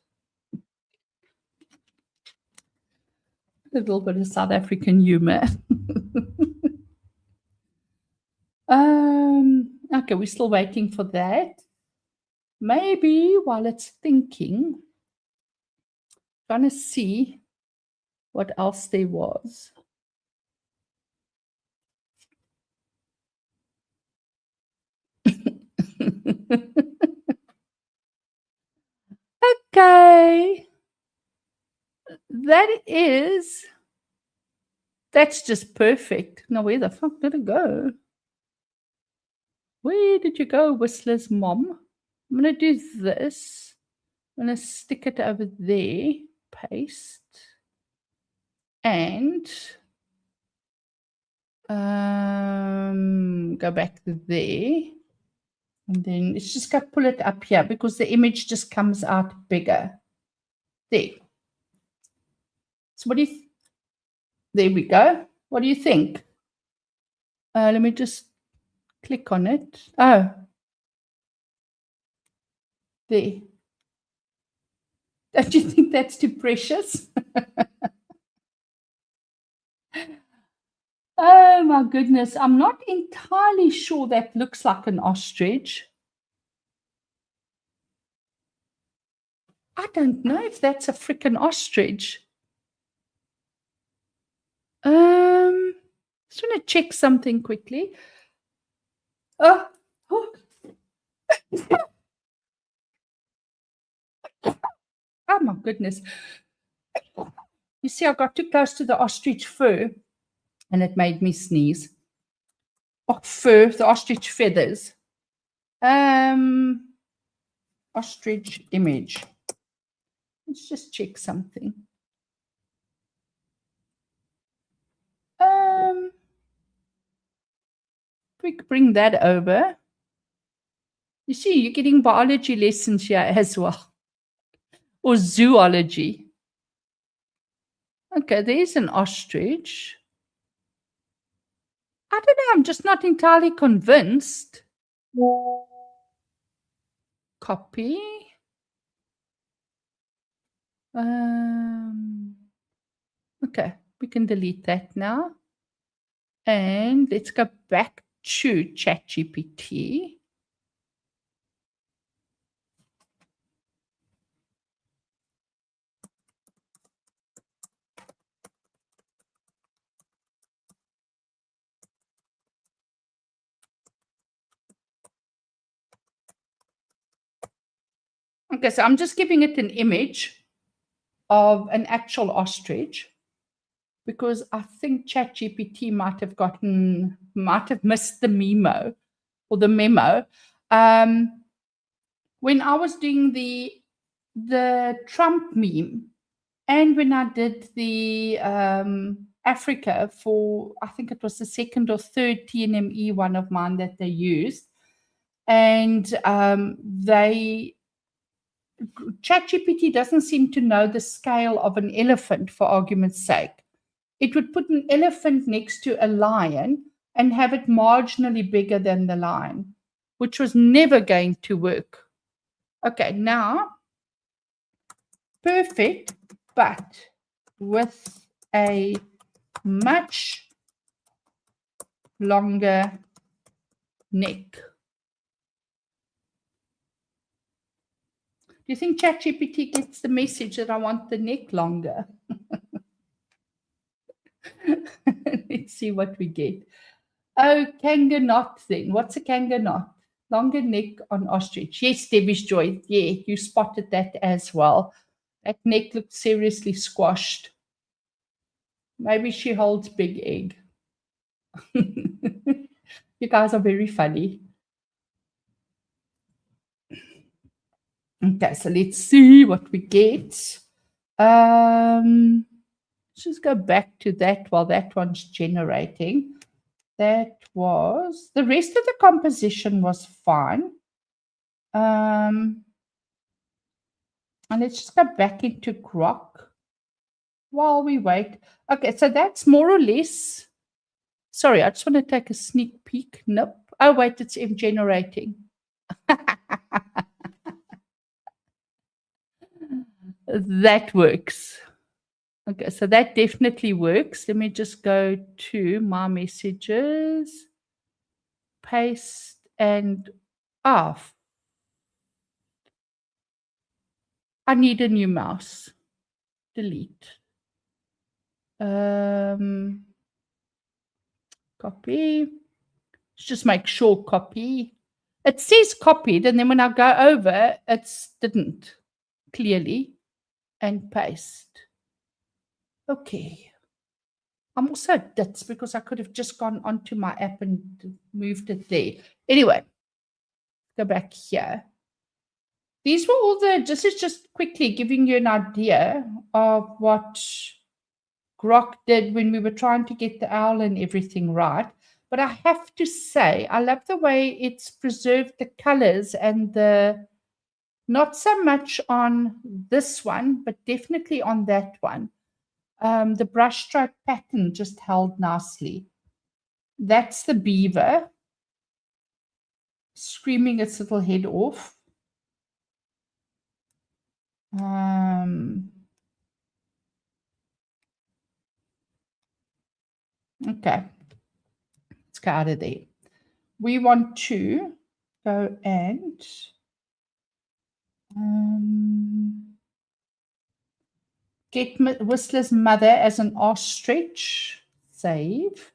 A little bit of South African humor. Okay, we're still waiting for that. Maybe while it's thinking, trying to see what else there was. Okay. That's just perfect. Now, where the fuck did it go? Where did you go, Whistler's mom? I'm going to do this. I'm going to stick it over there. Paste. And go back to there. And then let's just go pull it up here because the image just comes out bigger. There. So what do you there we go. What do you think? Let me just click on it. Oh. There. Don't you think that's too precious? Oh my goodness. I'm not entirely sure that looks like an ostrich. I don't know if that's a freaking ostrich. Just want to check something quickly. Oh. Oh my goodness. You see, I got too close to the ostrich fur and it made me sneeze. Oh, fur, the ostrich feathers. Ostrich image. Let's just check something. We could bring that over. You see, you're getting biology lessons here as well. Or zoology. Okay, there's an ostrich. I don't know, I'm just not entirely convinced. Copy. Okay, we can delete that now. And let's go back to ChatGPT. Okay, so I'm just giving it an image of an actual ostrich because I think ChatGPT might have missed the memo or the memo. When I was doing the Trump meme and when I did the Africa for, I think it was the second or third TNME one of mine that they used, and ChatGPT doesn't seem to know the scale of an elephant, for argument's sake. It would put an elephant next to a lion and have it marginally bigger than the lion, which was never going to work. Okay, now, perfect, but with a much longer neck. Do you think ChatGPT gets the message that I want the neck longer? Let's see what we get. Oh, kangaroo then. What's a kangaroo? Longer neck on ostrich. Yes, Debbie's Joy. Yeah, you spotted that as well. That neck looks seriously squashed. Maybe she holds big egg. You guys are very funny. Okay, so let's see what we get. Let's just go back to that while that one's generating. That was, the rest of the composition was fine. And let's just go back into Grok while we wait. Okay, so that's more or less, sorry, I just want to take a sneak peek. Nope. Oh, wait, it's generating. That works. Okay, so that definitely works. Let me just go to my messages, paste, and off. I need a new mouse. Delete. Copy. Let's just make sure copy. It says copied, and then when I go over, it didn't clearly. And paste. Okay. I'm also ditz because I could have just gone onto my app and moved it there. Anyway, go back here. These were all this is just quickly giving you an idea of what Grok did when we were trying to get the owl and everything right. But I have to say, I love the way it's preserved the colors and not so much on this one, but definitely on that one. The brushstroke pattern just held nicely. That's the beaver screaming its little head off. Okay, let's go out of there. We want to go and get Whistler's mother as an ostrich. Save.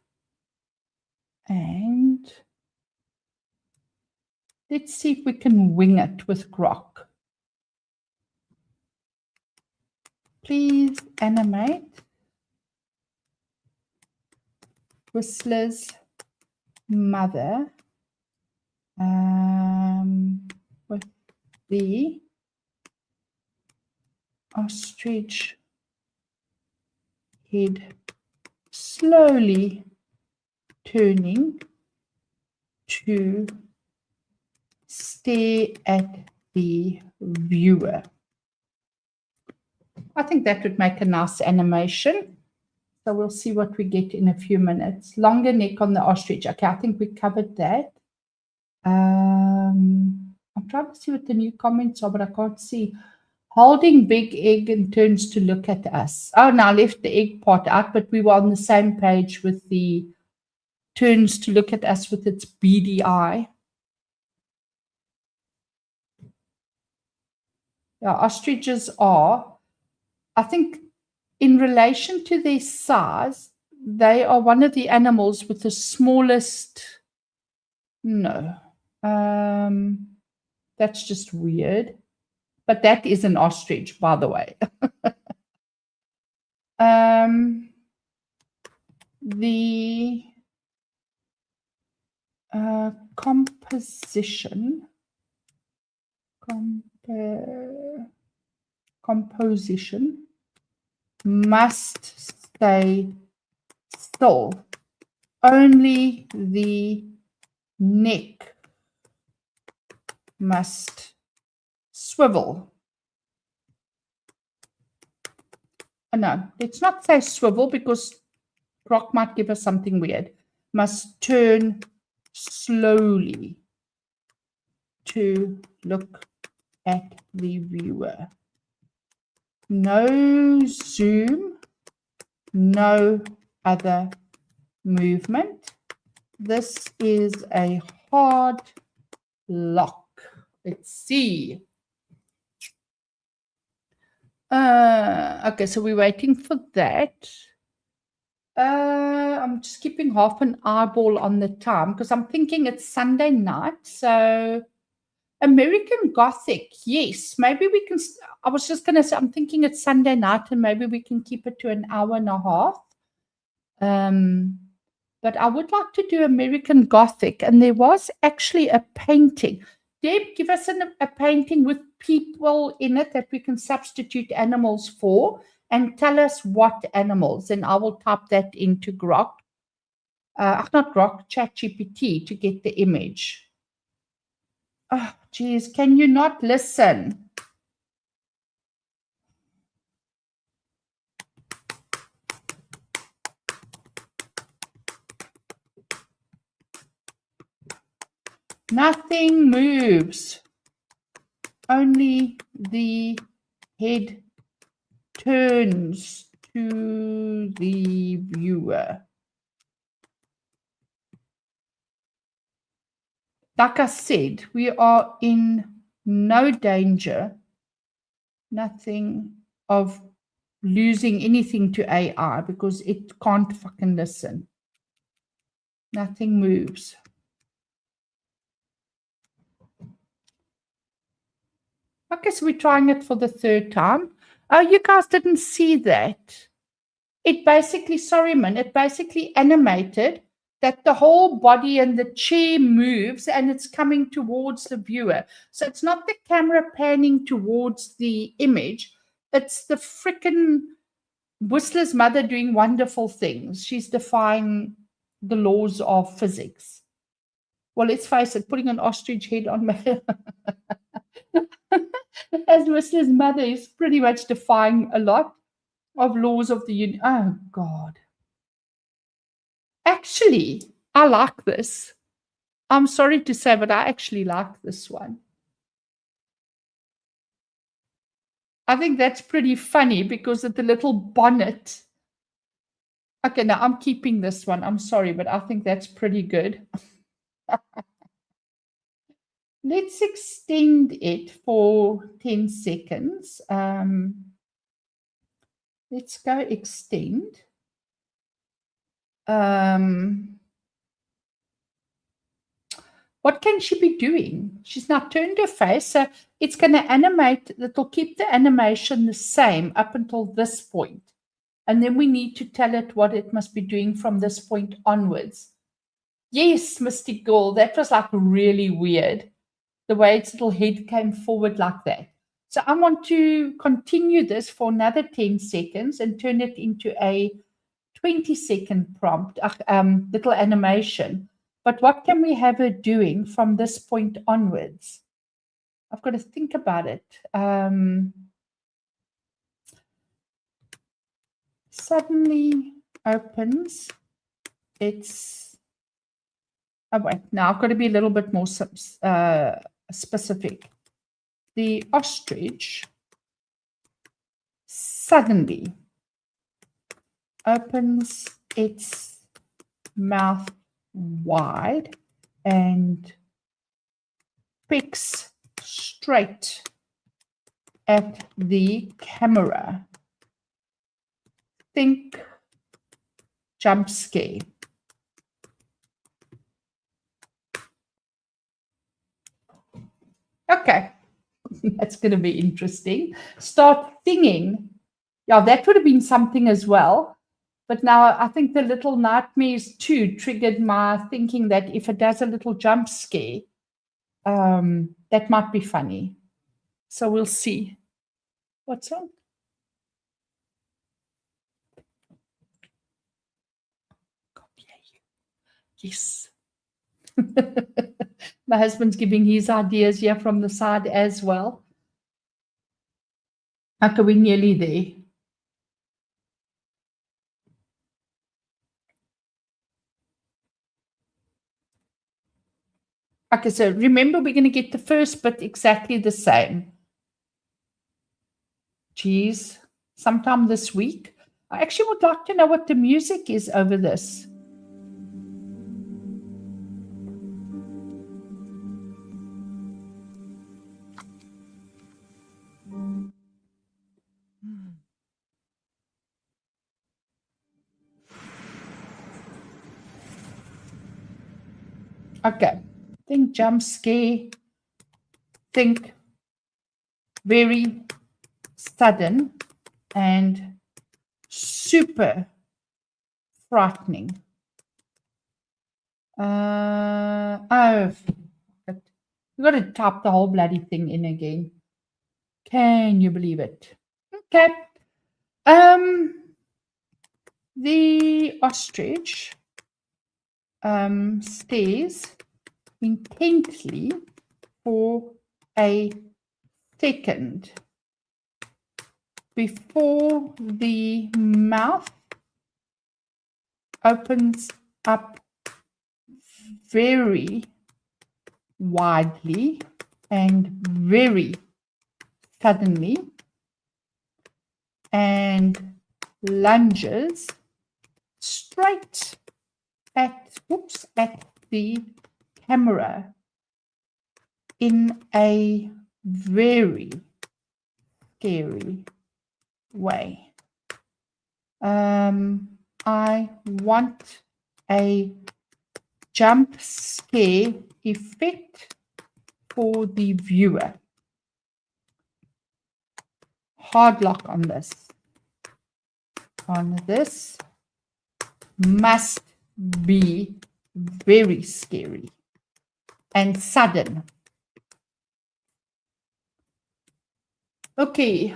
And let's see if we can wing it with Grok. Please animate Whistler's mother with the ostrich head slowly turning to stare at the viewer. I think that would make a nice animation. So we'll see what we get in a few minutes. Longer neck on the ostrich. Okay, I think we covered that. I'm trying to see what the new comments are, but I can't see. Holding big egg and turns to look at us. Oh, no, I left the egg part out, but we were on the same page with the turns to look at us with its beady eye. Yeah, ostriches are, I think, in relation to their size, they are one of the animals with the smallest. No, that's just weird. But that is an ostrich, by the way. The composition must stay still. Only the neck must swivel. Oh, no, let's not say swivel because Grok might give us something weird. Must turn slowly to look at the viewer. No zoom, no other movement. This is a hard lock. Let's see. Okay, so we're waiting for that. I'm just keeping half an eyeball on the time because I'm thinking it's Sunday night. So American Gothic, yes, maybe we can. I was just going to say, I'm thinking it's Sunday night and maybe we can keep it to an hour and a half. But I would like to do American Gothic. And there was actually a painting. Deb, give us a painting with people in it that we can substitute animals for and tell us what animals. And I will type that into Grok. Not Grok, ChatGPT to get the image. Oh, geez, can you not listen? Nothing moves. Only the head turns to the viewer. Like I said, we are in no danger, nothing of losing anything to AI because it can't fucking listen. Nothing moves. I guess we're trying it for the third time. Oh, you guys didn't see that. It basically, sorry, man, it basically animated that the whole body and the chair moves and it's coming towards the viewer. So it's not the camera panning towards the image. It's the frickin' Whistler's mother doing wonderful things. She's defying the laws of physics. Well, let's face it, putting an ostrich head on my... As Whistler's mother is pretty much defying a lot of laws of the universe. Oh, God. Actually, I like this. I'm sorry to say, but I actually like this one. I think that's pretty funny because of the little bonnet. Okay, now I'm keeping this one. I'm sorry, but I think that's pretty good. Let's extend it for 10 seconds. Let's go extend. What can she be doing? She's now turned her face, so it's going to animate. It'll keep the animation the same up until this point. And then we need to tell it what it must be doing from this point onwards. Yes, Mystic Girl, that was like really weird. The way its little head came forward like that. So I want to continue this for another 10 seconds and turn it into a 20-second prompt, little animation. But what can we have her doing from this point onwards? I've got to think about it. Suddenly opens its... Oh, wait. Now I've got to be a little bit more specific. The ostrich suddenly opens its mouth wide and picks straight at the camera. Think jump scare. Okay, that's going to be interesting. Start singing. Yeah, that would have been something as well. But now I think the little nightmares too triggered my thinking that if it does a little jump scare, that might be funny. So we'll see. What's on? Yes. My husband's giving his ideas here from the side as well. Okay, we're nearly there. Okay, so remember we're going to get the first bit exactly the same. Geez, sometime this week. I actually would like to know what the music is over this. Okay, think jump scare, think very sudden and super frightening. Oh, we've got to type the whole bloody thing in again. Can you believe it? Okay. The ostrich stares intently for a second before the mouth opens up very widely and very suddenly, and lunges straight at the camera in a very scary way. I want a jump scare effect for the viewer. Hard lock on this. This must be very scary and sudden. Okay.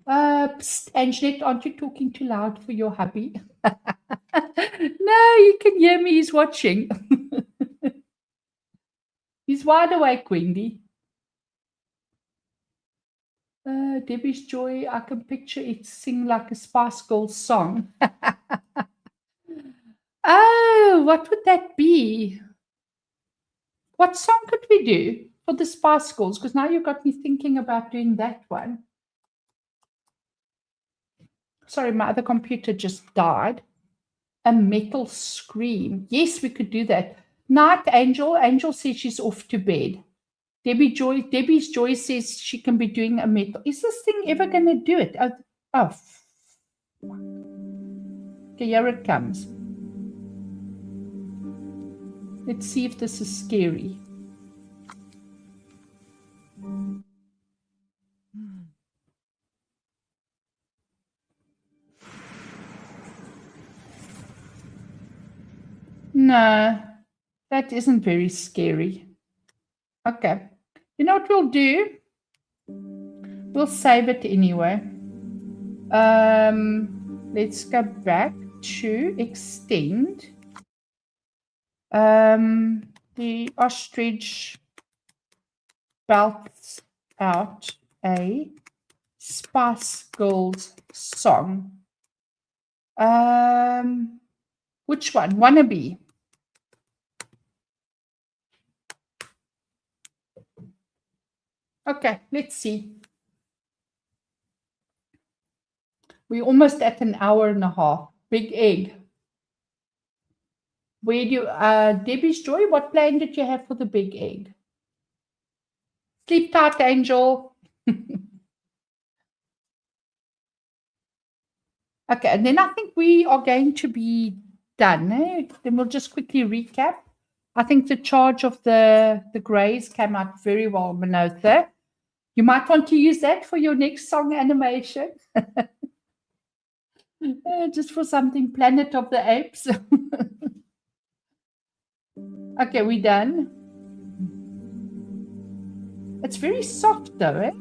Psst, Anjanette, aren't you talking too loud for your hubby? No, you can hear me. He's watching. He's wide awake, Wendy. Debbie's Joy, I can picture it sing like a Spice Girls song. Oh, what would that be? What song could we do for the Spice Girls? Because now you've got me thinking about doing that one. Sorry, my other computer just died. A metal scream. Yes, we could do that. Night, Angel. Angel says she's off to bed. Debbie's Joy says she can be doing a metal. Is this thing ever going to do it? Oh. Okay, here it comes. Let's see if this is scary. No, that isn't very scary. Okay. You know what we'll do? We'll save it anyway. Let's go back to extend. The ostrich belts out a Spice Girls song. Which one? Wannabe. Okay, let's see. We're almost at an hour and a half. Big egg. Where do you, Debbie's Joy, what plan did you have for the big egg? Sleep tight, Angel. Okay, and then I think we are going to be done. Eh? Then we'll just quickly recap. I think the charge of the greys came out very well, Manotha. You might want to use that for your next song animation. Just for something Planet of the Apes. Okay, we done. It's very soft though, eh?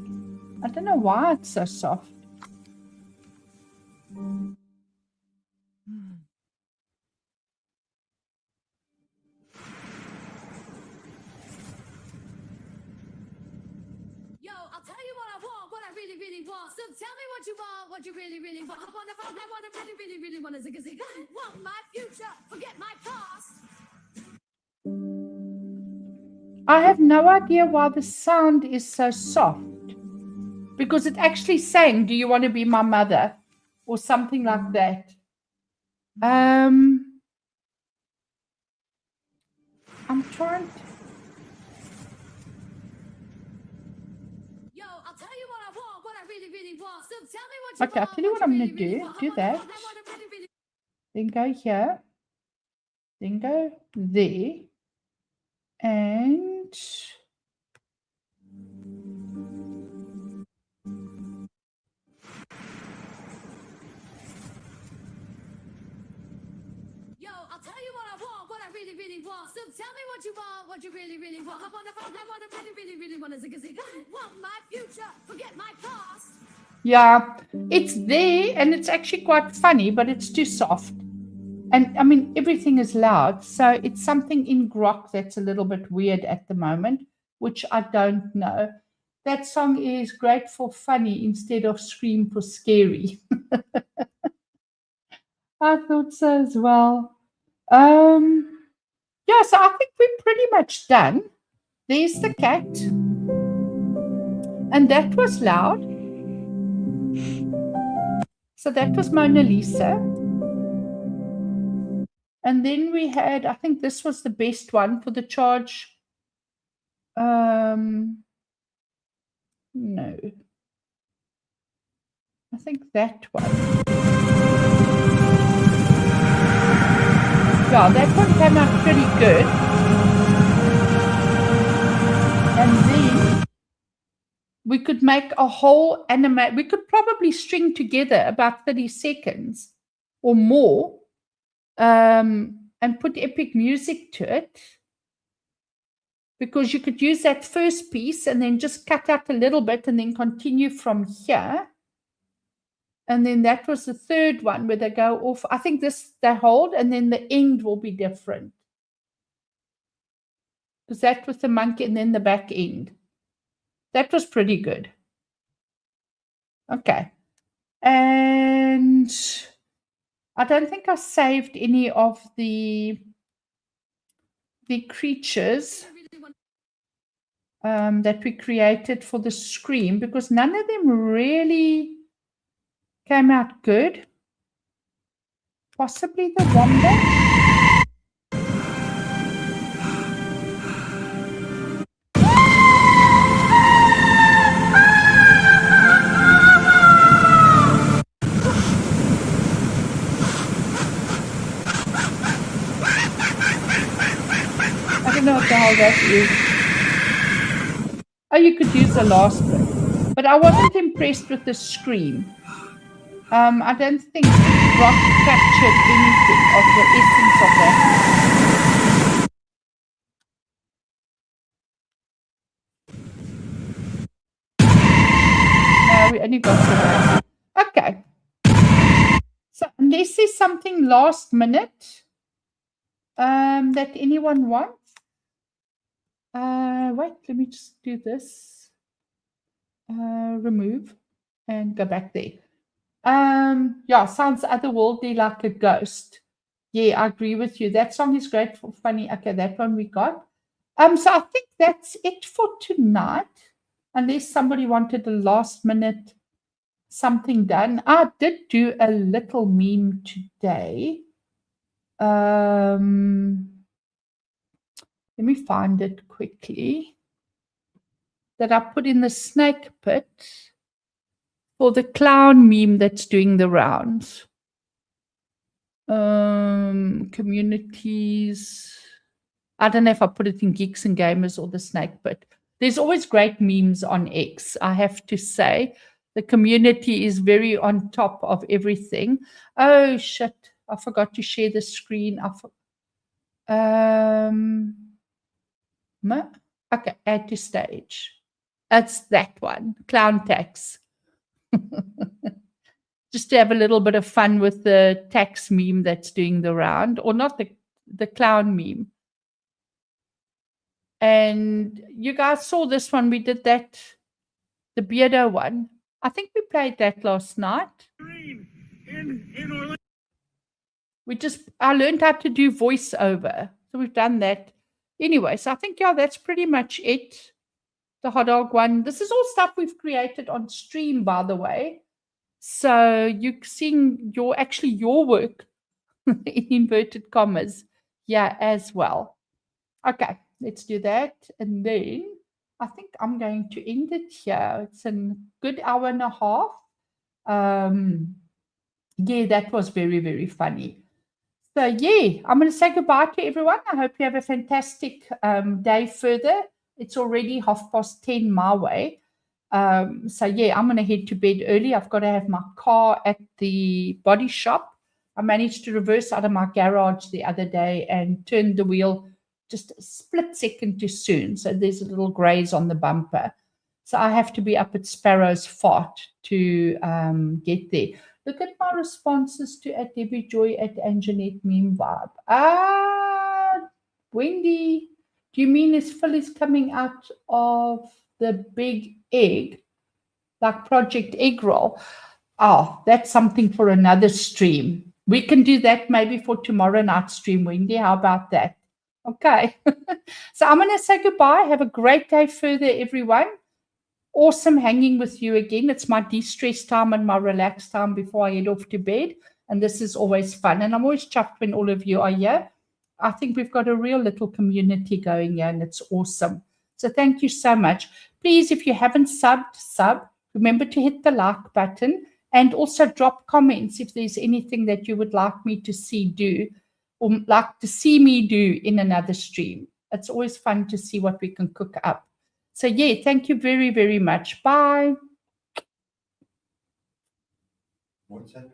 I don't know why it's so soft. Really want. So tell me what you want, what you really want. I want to really want a zig. I want my future, forget my past. I have no idea why the sound is so soft. Because it's actually saying, do you want to be my mother? Or something like that. I'm trying to... Okay, I'll tell you what I'm going to do. Do that. Then go here. Then go there. And... I'll tell you what I want, what I really want. So tell me what you want, what you really want. I want to really want a zig. I want my future, forget my past. Yeah, it's there and it's actually quite funny, but it's too soft. And I mean, everything is loud. So it's something in Grok that's a little bit weird at the moment, which I don't know. That song is great for funny instead of scream for scary. I thought so as well. Yeah, so I think we're pretty much done. There's the cat. And that was loud. So that was Mona Lisa. And then we had, I think this was the best one for the charge. No. I think that one. Yeah, that one came out pretty good. And then we could make a whole anime. We could probably string together about 30 seconds or more and put epic music to it. Because you could use that first piece and then just cut out a little bit and then continue from here. And then that was the third one where they go off. I think this they hold and then the end will be different. Because that was the monkey and then the back end. That was pretty good. Okay. And I don't think I saved any of the creatures that we created for the Scream because none of them really came out good. Possibly the wombat. I don't know what the hell that is. Oh, you could use the last bit. But I wasn't impressed with the Scream. I don't think Grok captured anything of the essence of that. No, we only got to that. Okay. So unless there's something last minute that anyone wants. Wait, let me just do this. Remove and go back there. Yeah, sounds otherworldly like a ghost. Yeah, I agree with you. That song is great for funny. Okay, that one we got. So I think that's it for tonight. Unless somebody wanted a last minute something done. I did do a little meme today. Let me find it quickly. That I put in the snake pit for the clown meme that's doing the rounds. Communities. I don't know if I put it in Geeks and Gamers or the snake pit. There's always great memes on X, I have to say. The community is very on top of everything. Oh, shit. I forgot to share the screen. Okay, add to stage. That's that one, clown tax. Just to have a little bit of fun with the tax meme that's doing the round, or not the clown meme. And you guys saw this one. We did that, the Beardo one. I think we played that last night. I learned how to do voiceover. So we've done that. Anyway, so I think, yeah, that's pretty much it. The hot dog one. This is all stuff we've created on stream, by the way. So you're seeing your work in inverted commas, yeah, as well. Okay, let's do that. And then I think I'm going to end it here. It's a good hour and a half. Yeah, that was very, very funny. So yeah, I'm going to say goodbye to everyone. I hope you have a fantastic day further. It's already 10:30 my way. So yeah, I'm going to head to bed early. I've got to have my car at the body shop. I managed to reverse out of my garage the other day and turned the wheel just a split second too soon. So there's a little graze on the bumper. So I have to be up at Sparrow's Fort to get there. Look at my responses to at Debbie Joy at Anjanette-MemeVibe. Wendy, do you mean is Phyllis coming out of the big egg, like Project Egg Roll? Oh, that's something for another stream. We can do that maybe for tomorrow night stream, Wendy. How about that? Okay. So I'm going to say goodbye. Have a great day further, everyone. Awesome hanging with you again. It's my de-stress time and my relaxed time before I head off to bed. And this is always fun. And I'm always chuffed when all of you are here. I think we've got a real little community going here, and it's awesome. So thank you so much. Please, if you haven't sub. Remember to hit the like button and also drop comments if there's anything that you would like me to do or like to see me do in another stream. It's always fun to see what we can cook up. So yeah, thank you very, very much. Bye. What's that?